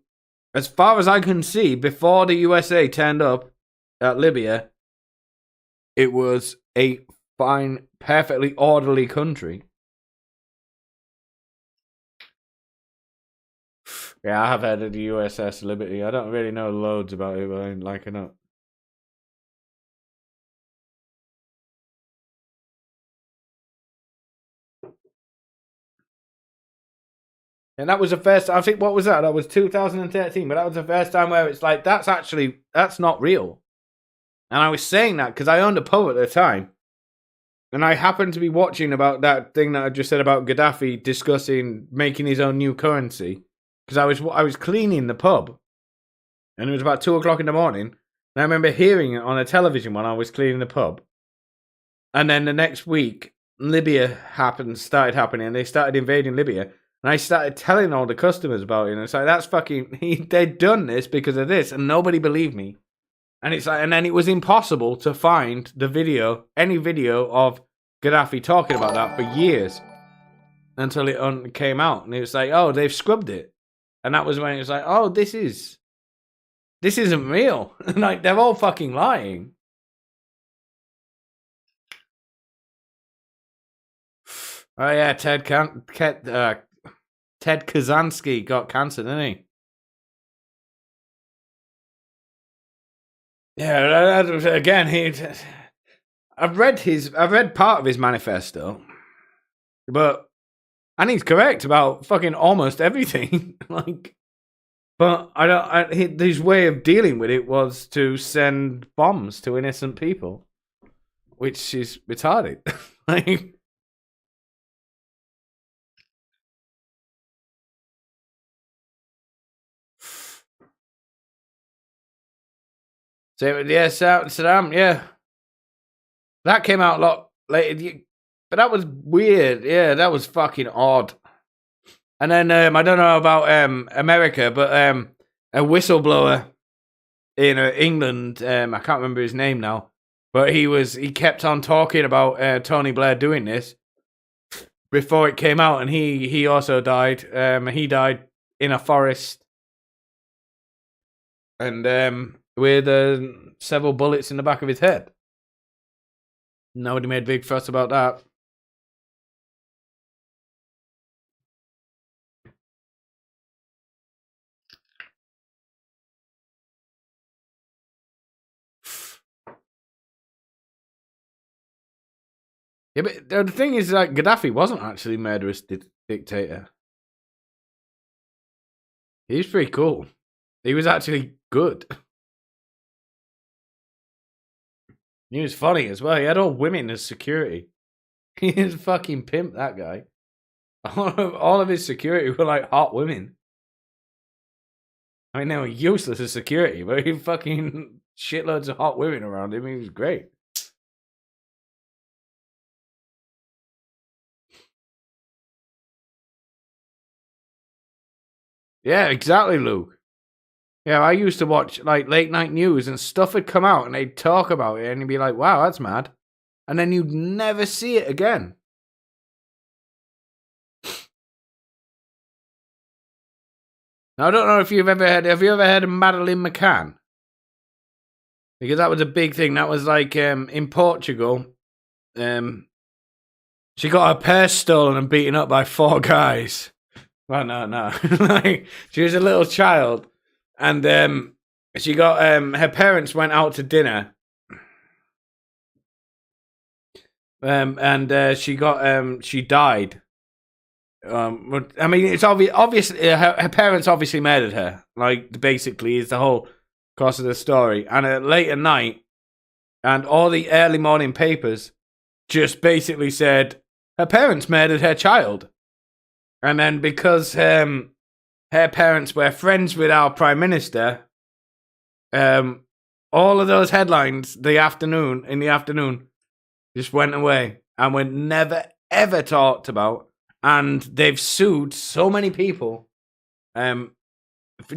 as far as I can see, before the USA turned up at Libya, it was a fine, perfectly orderly country. Yeah, I have heard of the USS Liberty. I don't really know loads about it, but I like it up. And that was the first, I think, what was that? That was 2013, but that was the first time where it's like, that's not real. And I was saying that because I owned a pub at the time. And I happened to be watching about that thing that I just said about Gaddafi discussing making his own new currency. Because I was cleaning the pub, and it was about 2:00 in the morning. And I remember hearing it on the television when I was cleaning the pub. And then the next week, Libya started happening, and they started invading Libya. And I started telling all the customers about it, and it's like, that's fucking, they'd done this because of this, and nobody believed me. And it's like, and then it was impossible to find any video of Gaddafi talking about that for years, until it came out, and it was like, oh, they've scrubbed it. And that was when it was like, oh, this isn't real. Like, they're all fucking lying. Oh yeah, Ted Kaczynski got cancer, didn't he? Yeah, again, I've read part of his manifesto, and he's correct about fucking almost everything. Like, but his way of dealing with it was to send bombs to innocent people. which is retarded. Like, so yeah, Saddam, yeah, that came out a lot later, but that was weird. Yeah, that was fucking odd. And then I don't know about America, but a whistleblower in England, I can't remember his name now, but he kept on talking about Tony Blair doing this before it came out, and he also died. He died in a forest, and with several bullets in the back of his head. Nobody made a big fuss about that. Yeah, but the thing is, like, Gaddafi wasn't actually a murderous dictator. He was pretty cool. He was actually good. He was funny as well. He had all women as security. He is a fucking pimp, that guy. All of his security were like hot women. I mean, they were useless as security, but he fucking shitloads of hot women around him. He was great. Yeah, exactly, Luke. Yeah, I used to watch like late night news and stuff would come out and they'd talk about it and you'd be like, wow, that's mad. And then you'd never see it again. Now, I don't know if have you ever heard of Madeleine McCann? Because that was a big thing. That was like in Portugal. She got her purse stolen and beaten up by 4 guys. Well, no. Like, she was a little child. And she got her parents went out to dinner. And she died. I mean, it's obviously her parents obviously murdered her. Like, basically, is the whole course of the story. And late at night, and all the early morning papers just basically said her parents murdered her child. And then because her parents were friends with our prime minister, all of those headlines in the afternoon just went away and were never ever talked about. And they've sued so many people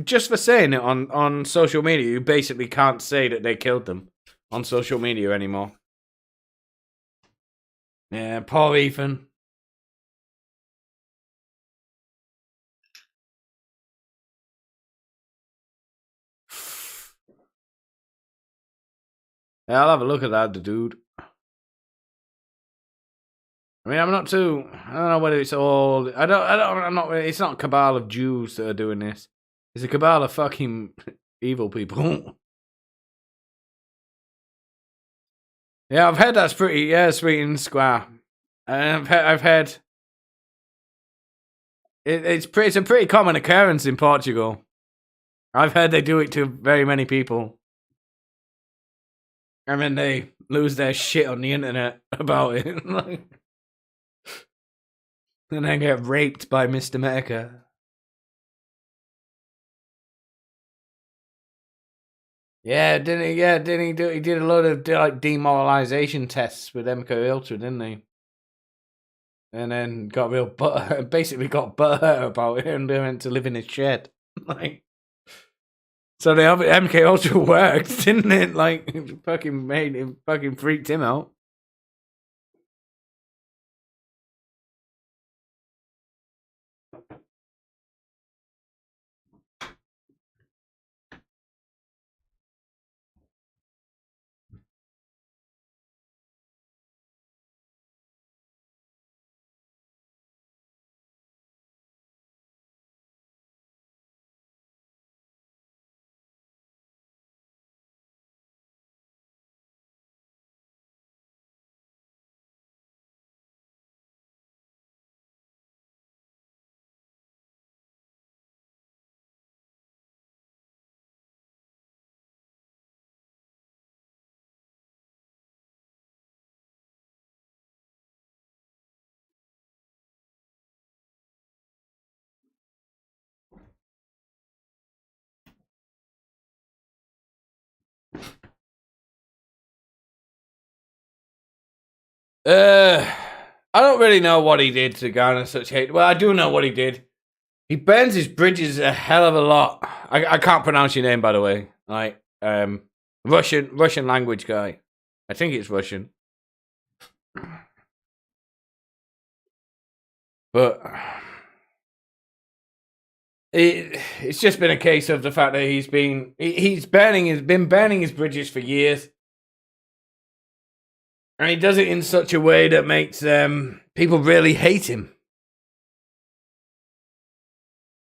just for saying it on social media. You basically can't say that they killed them on social media anymore. Yeah, poor Ethan. Yeah, I'll have a look at that, the dude. I mean, I don't know whether it's all. It's not a cabal of Jews that are doing this. It's a cabal of fucking evil people. Yeah, I've heard that's pretty. Yeah, sweet and square. I've heard. It's a pretty common occurrence in Portugal. I've heard they do it to very many people. And then they lose their shit on the internet about it. And then get raped by Mr. America. Yeah, didn't he? Yeah, didn't he do? He did a lot of like demoralization tests with MK Ultra, didn't he? And then got real basically got butthurt about it, and they went to live in his shed. Like, so the MK Ultra worked, didn't it? Like, it fucking freaked him out. I don't really know what he did to garner such hate. Well, I do know what he did. He burns his bridges a hell of a lot. I can't pronounce your name, by the way. Like, Russian language guy. I think it's Russian. But it's just been a case of the fact that he's been burning his bridges for years. And he does it in such a way that makes people really hate him.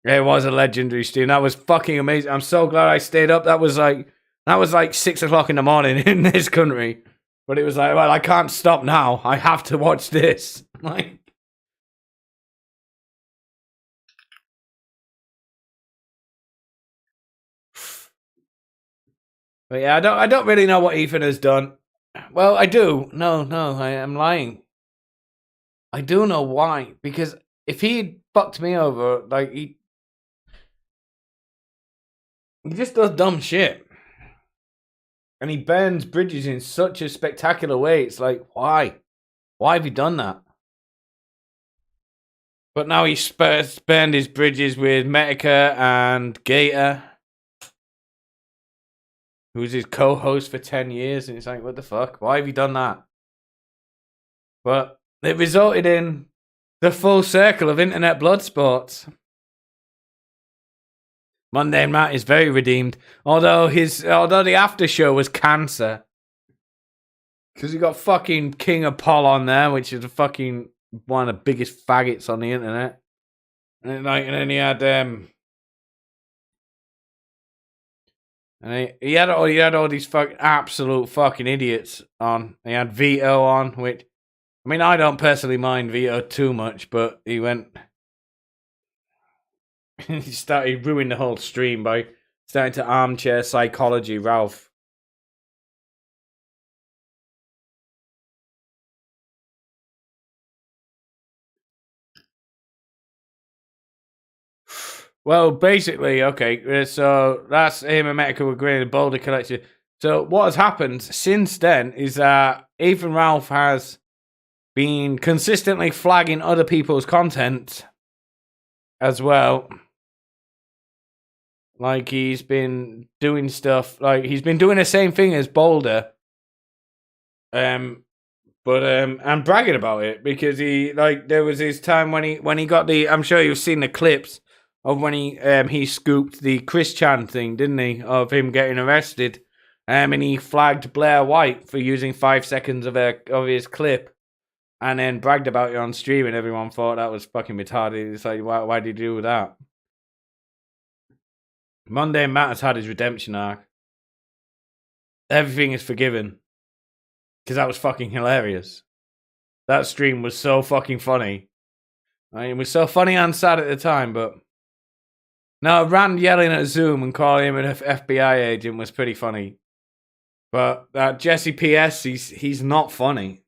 It was a legendary stream. That was fucking amazing. I'm so glad I stayed up. That was like 6 o'clock in the morning in this country. But it was like, well, I can't stop now. I have to watch this. Like, but yeah, I don't really know what Ethan has done. Well, I do. No, I am lying. I do know why. Because if he fucked me over, like he just does dumb shit. And he burns bridges in such a spectacular way. It's like, why? Why have you done that? But now he's burned his bridges with Metica and Gator, who's his co-host for 10 years. And it's like, what the fuck? Why have you done that? But it resulted in the full circle of internet blood sports. Mundane Matt is very redeemed, although the after show was cancer, because you got fucking King of Paul on there, which is fucking one of the biggest faggots on the internet, and then he had he had all these absolute fucking idiots on. He had Vito on, which I mean I don't personally mind Vito too much, but he went. He ruined the whole stream by starting to armchair psychology Ralph. Well, basically, okay, so that's him and Metica were agreeing the Boulder Collection. So what has happened since then is that Ethan Ralph has been consistently flagging other people's content as well. Like, he's been doing stuff, like, he's been doing the same thing as Boulder. And bragging about it, because he, like, there was his time when he got the, I'm sure you've seen the clips of when he scooped the Chris Chan thing, didn't he? Of him getting arrested. And he flagged Blair White for using 5 seconds of his clip. And then bragged about it on stream, and everyone thought that was fucking retarded. It's like, why did he do that? Monday Matt has had his redemption arc. Everything is forgiven. Because that was fucking hilarious. That stream was so fucking funny. I mean, it was so funny and sad at the time, but... No, Rand yelling at Zoom and calling him an FBI agent was pretty funny. But that Jesse PS, he's not funny.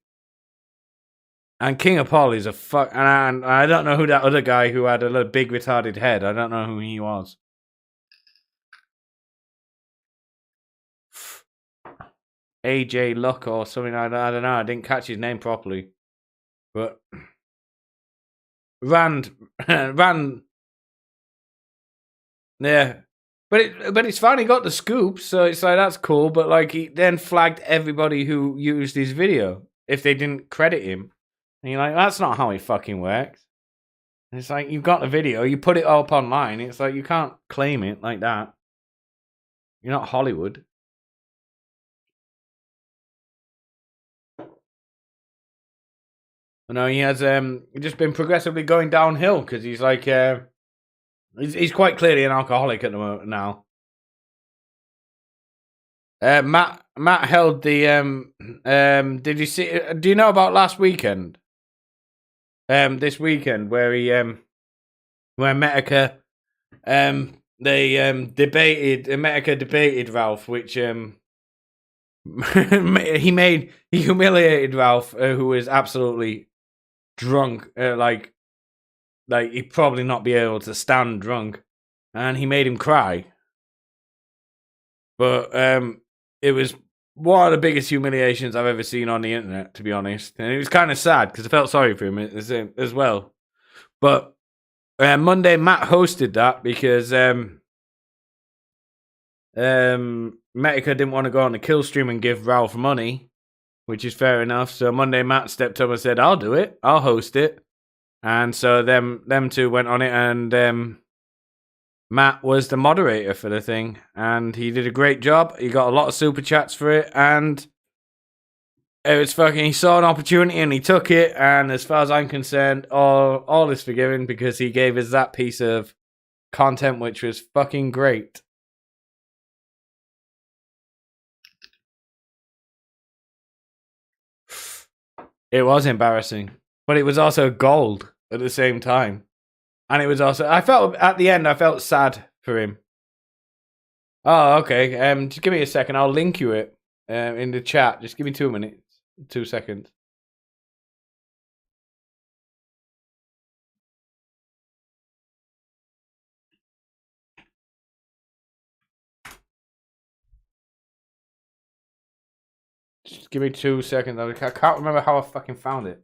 And King of Paul is a fuck... And I don't know who that other guy who had a little big retarded head, I don't know who he was. AJ Luck or something, I don't know. I didn't catch his name properly. But Rand, yeah. But it's fine, he got the scoop, so it's like, that's cool. But like, he then flagged everybody who used his video if they didn't credit him. And you're like, that's not how it fucking works. And it's like, you've got the video, you put it up online. It's like, you can't claim it like that. You're not Hollywood. No, he has just been progressively going downhill, because he's like he's quite clearly an alcoholic at the moment now. Matt held the did you see? Do you know about last weekend? This weekend where he where Metica they Metica debated Ralph, which he humiliated Ralph, who was absolutely drunk, like he'd probably not be able to stand drunk, and he made him cry. But it was one of the biggest humiliations I've ever seen on the internet, to be honest. And it was kind of sad because I felt sorry for him as well. But Monday, Matt hosted that because Metica didn't want to go on the kill stream and give Ralph money, which is fair enough. So Monday, Matt stepped up and said, I'll do it. I'll host it. And so them two went on it, and Matt was the moderator for the thing, and he did a great job. He got a lot of super chats for it, and it was fucking. He saw an opportunity and he took it. And as far as I'm concerned, all is forgiven because he gave us that piece of content, which was fucking great. It was embarrassing, but it was also gold at the same time. And it was also, I felt at the end, I felt sad for him. Oh, okay. Just give me a second. I'll link you it in the chat. Just give me 2 minutes, 2 seconds. Just give me 2 seconds. I can't remember how I fucking found it.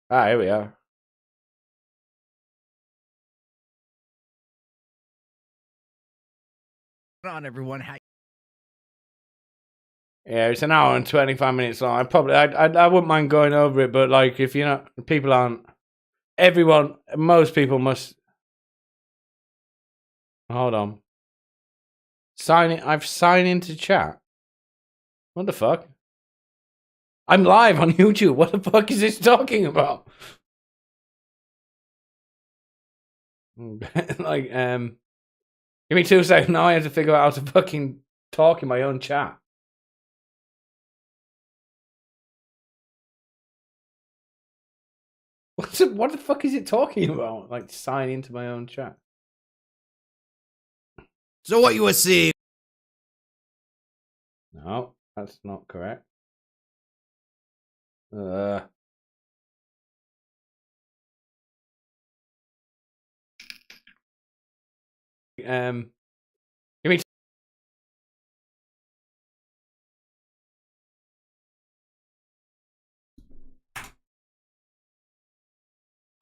Ah, here we are. On everyone, Yeah, it's an hour and 25 minutes long. I wouldn't mind going over it, but like if you're not, people aren't. Most people must. Hold on. I've signed into chat. What the fuck? I'm live on YouTube. What the fuck is this talking about? Like, give me 2 seconds. Now I have to figure out how to fucking talk in my own chat. What the fuck is it talking about? Like, sign into my own chat. So what you were seeing? No, that's not correct. Give me.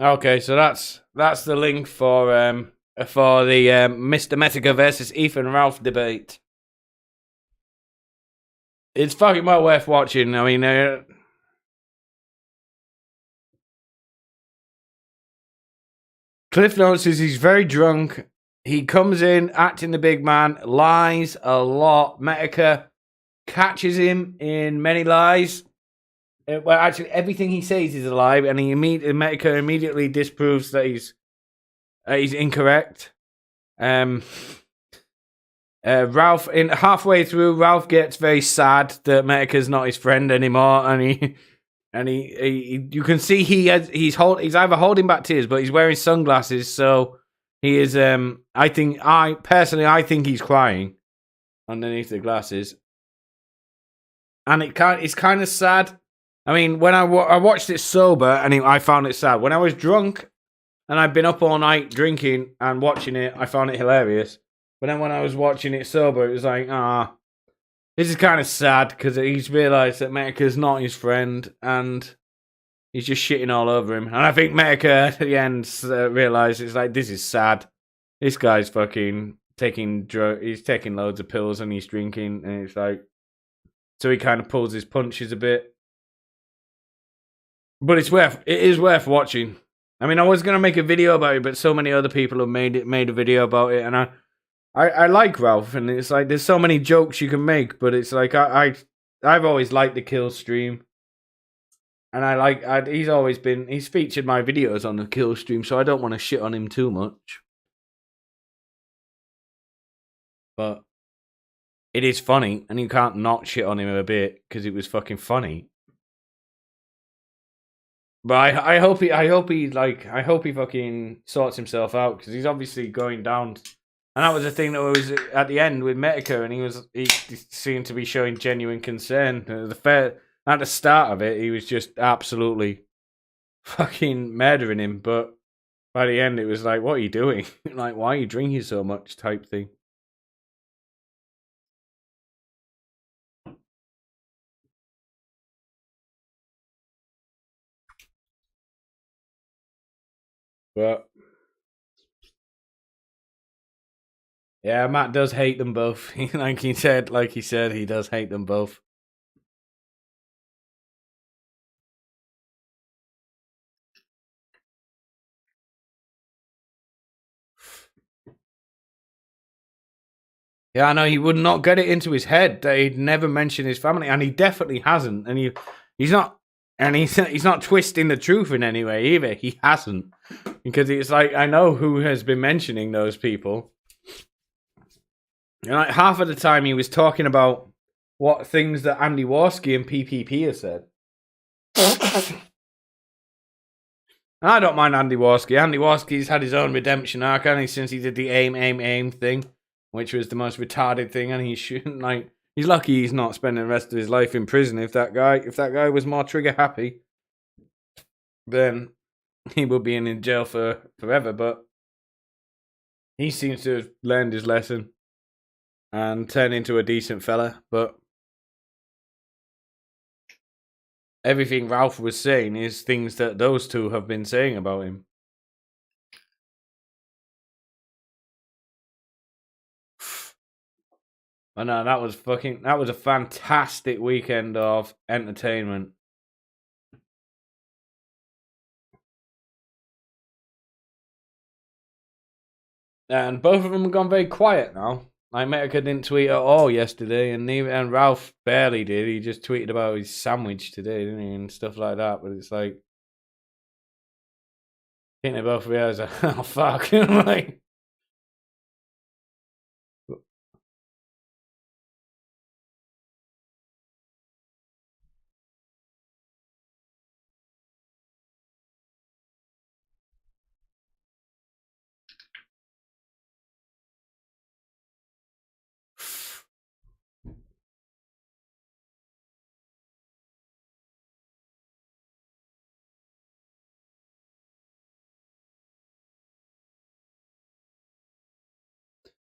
Okay, so that's the link for the Mr. Metica versus Ethan Ralph debate. It's fucking well worth watching. I mean, Cliff Notes is he's very drunk. He comes in acting the big man, lies a lot. Metica catches him in many lies. Well, actually, everything he says is a lie, and Metica immediately disproves that he's incorrect. Ralph, halfway through, Ralph gets very sad that Metica's not his friend anymore, and he you can see he's either holding back tears, but he's wearing sunglasses, so he is. I think he's crying underneath the glasses, and it's kind of sad. I mean, when I watched it sober, and I found it sad. When I was drunk, and I'd been up all night drinking and watching it, I found it hilarious. But then when I was watching it sober, it was like, this is kind of sad because he's realised that Metica's not his friend, and he's just shitting all over him. And I think Metica at the end realised it's like, this is sad. This guy's fucking taking he's taking loads of pills and he's drinking, and it's like, so he kind of pulls his punches a bit. But it is worth watching. I mean, I was gonna make a video about it, but so many other people have made a video about it, and I like Ralph, and it's like there's so many jokes you can make, but it's like I've always liked the kill stream, and he's featured my videos on the kill stream, so I don't want to shit on him too much. But it is funny, and you can't not shit on him a bit because it was fucking funny. But I hope he fucking sorts himself out because he's obviously going down. And that was the thing that was at the end with Metica, and he seemed to be showing genuine concern. At the start of it, he was just absolutely fucking murdering him, but by the end it was like, what are you doing? Like, why are you drinking so much type thing. But yeah, Matt does hate them both. like he said, he does hate them both. Yeah, I know he would not get it into his head that he'd never mention his family, and he definitely hasn't. And he's not, and he's not twisting the truth in any way either. He hasn't, because it's like, I know who has been mentioning those people, and like half of the time he was talking about what things that Andy Warski and PPP have said. And I don't mind Andy Warski. Andy Warski's had his own redemption arc, only since he did the aim thing, which was the most retarded thing, and he shouldn't, like, he's lucky he's not spending the rest of his life in prison. If that guy was more trigger happy, then he would be in jail forever. But he seems to have learned his lesson and turned into a decent fella. But everything Ralph was saying is things that those two have been saying about him. I know, that was a fantastic weekend of entertainment. And both of them have gone very quiet now. Like, Medica didn't tweet at all yesterday, and Ralph barely did. He just tweeted about his sandwich today, didn't he, and stuff like that. But it's like, I think they both realised, oh fuck, like.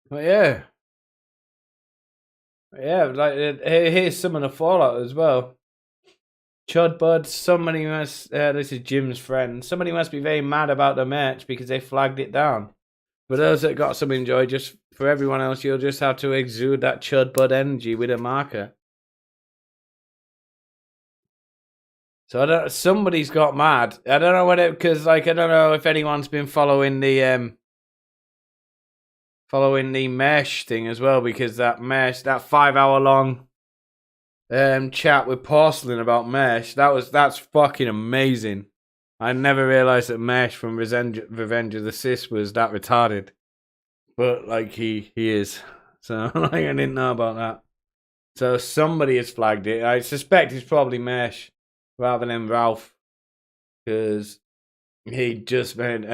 But yeah, like, here's some of the fallout as well. Chud Bud, this is Jim's friend. Somebody must be very mad about the merch because they flagged it down. For those that got some enjoy, just for everyone else, you'll just have to exude that Chud Bud energy with a marker. So somebody's got mad. I don't know whether, because, like, I don't know if anyone's been following the mesh thing as well, because that 5-hour long chat with Porcelain about mesh, that's fucking amazing. I never realized that Mesh from Revenge of the Sith was that retarded, but like he is. So like, I didn't know about that. So somebody has flagged it. I suspect it's probably Mesh rather than Ralph, because he just made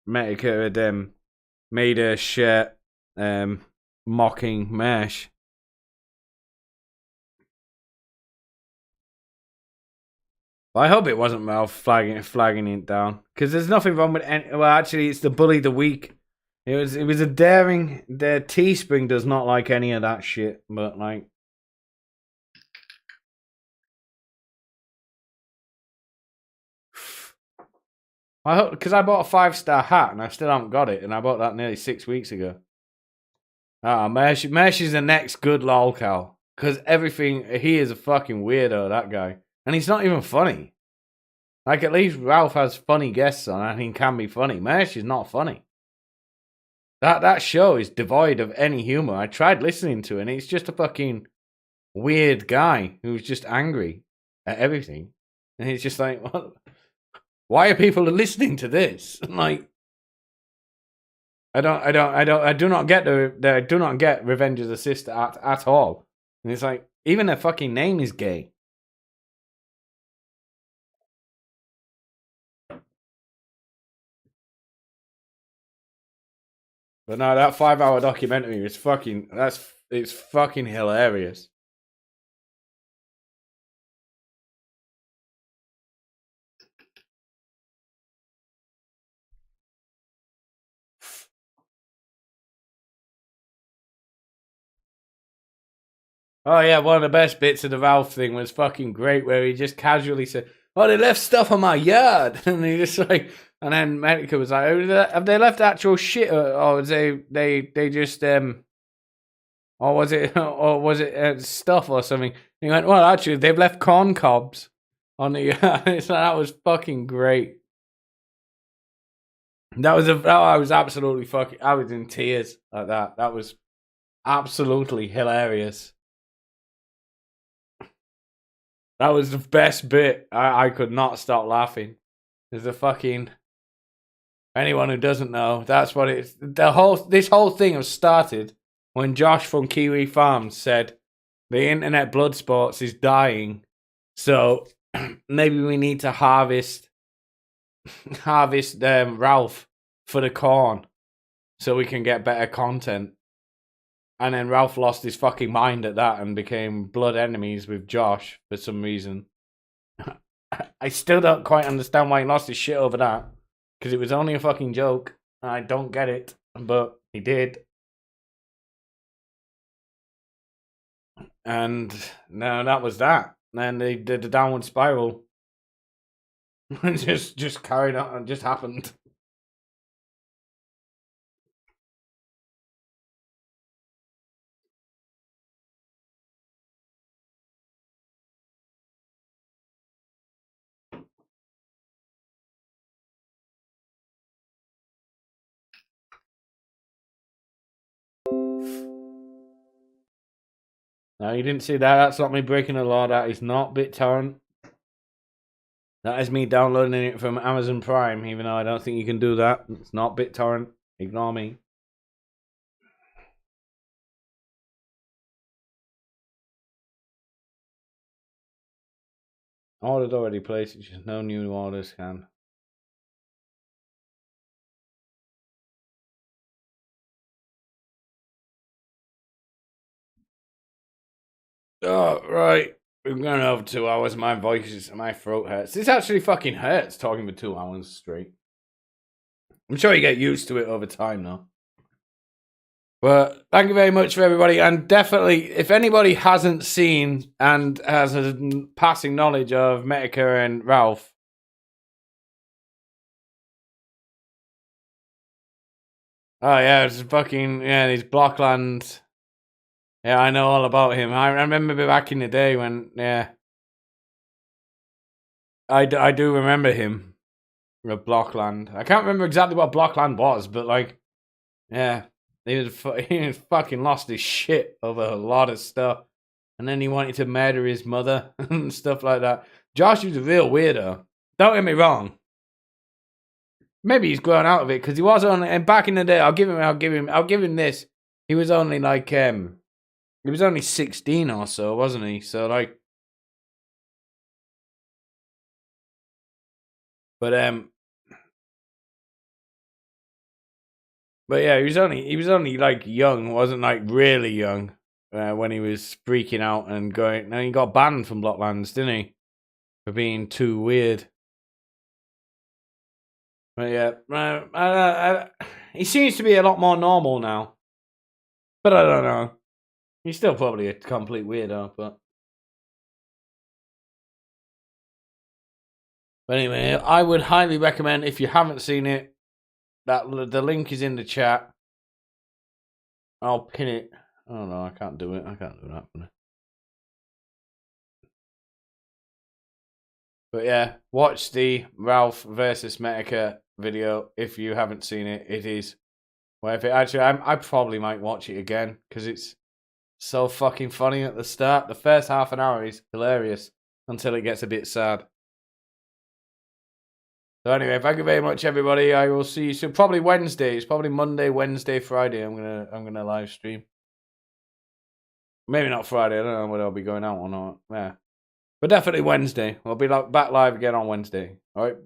Medica had made a shirt mocking Mesh. Well, I hope it wasn't Ralph flagging it down, because there's nothing wrong with well, actually, it's the Bully the Week. It was a daring. The Teespring does not like any of that shit, but like, I hope, because I bought a 5-star hat and I still haven't got it, and I bought that nearly 6 weeks ago. Mesh is the next good lolcow, because he is a fucking weirdo, that guy, and he's not even funny. Like, at least Ralph has funny guests on and he can be funny. Mesh is not funny. That show is devoid of any humor. I tried listening to it, and he's just a fucking weird guy who's just angry at everything. And he's just like, what? Why are people listening to this? Like, I do not get Revenge of the Sith at all. And it's like, even their fucking name is gay. But no, that 5-hour documentary is it's fucking hilarious. Oh yeah, one of the best bits of the Ralph thing was fucking great, where he just casually said, "Oh, they left stuff on my yard," and he just like, and then Medica was like, "Oh, have they left actual shit, or was they just or was it stuff or something?" And he went, "Well, actually, they've left corn cobs on the yard." So that was fucking great. I was absolutely fucking. I was in tears at that. That was absolutely hilarious. That was the best bit. I could not stop laughing. There's a fucking. Anyone who doesn't know, that's what it's. This whole thing has started when Josh from Kiwi Farms said the internet blood sports is dying, so maybe we need to harvest Ralph for the corn so we can get better content. And then Ralph lost his fucking mind at that and became blood enemies with Josh for some reason. I still don't quite understand why he lost his shit over that. Because it was only a fucking joke. I don't get it. But he did. And now that was that. Then they did the downward spiral. just carried on. It just happened. No, you didn't see that. That's not me breaking the law. That is not BitTorrent. That is me downloading it from Amazon Prime, even though I don't think you can do that. It's not BitTorrent. Ignore me. Orders already placed. It's just no new orders can. Oh, right. We're going over 2 hours. My throat hurts. This actually fucking hurts talking for 2 hours straight. I'm sure you get used to it over time, though. But thank you very much for everybody. And definitely, if anybody hasn't seen and has a passing knowledge of Metica and Ralph, oh yeah, it's fucking, yeah, these Blocklands. Yeah, I know all about him. I remember back in the day when, yeah. I do remember him. Of Blockland. I can't remember exactly what Blockland was, but like, yeah. He was fucking lost his shit over a lot of stuff. And then he wanted to murder his mother and stuff like that. Josh was a real weirdo. Don't get me wrong. Maybe he's grown out of it because he was only, and back in the day, I'll give him this. He was only like, he was only 16 or so, wasn't he? So like, but yeah, he was only like young, wasn't like really young when he was freaking out and going. Now he got banned from Blocklands, didn't he, for being too weird? But yeah, he seems to be a lot more normal now. But I don't know. He's still probably a complete weirdo, but anyway, I would highly recommend if you haven't seen it, that the link is in the chat. I'll pin it. Oh no, I can't do it. I can't do that. But yeah, watch the Ralph versus Metica video if you haven't seen it. It is worth it. Actually, I probably might watch it again because it's so fucking funny at the start. The first half an hour is hilarious until it gets a bit sad. So anyway, thank you very much, everybody. I will see you soon. Probably Wednesday. It's probably Monday, Wednesday, Friday. I'm gonna live stream. Maybe not Friday. I don't know whether I'll be going out or not. Yeah, but definitely Wednesday. I'll be back live again on Wednesday. All right.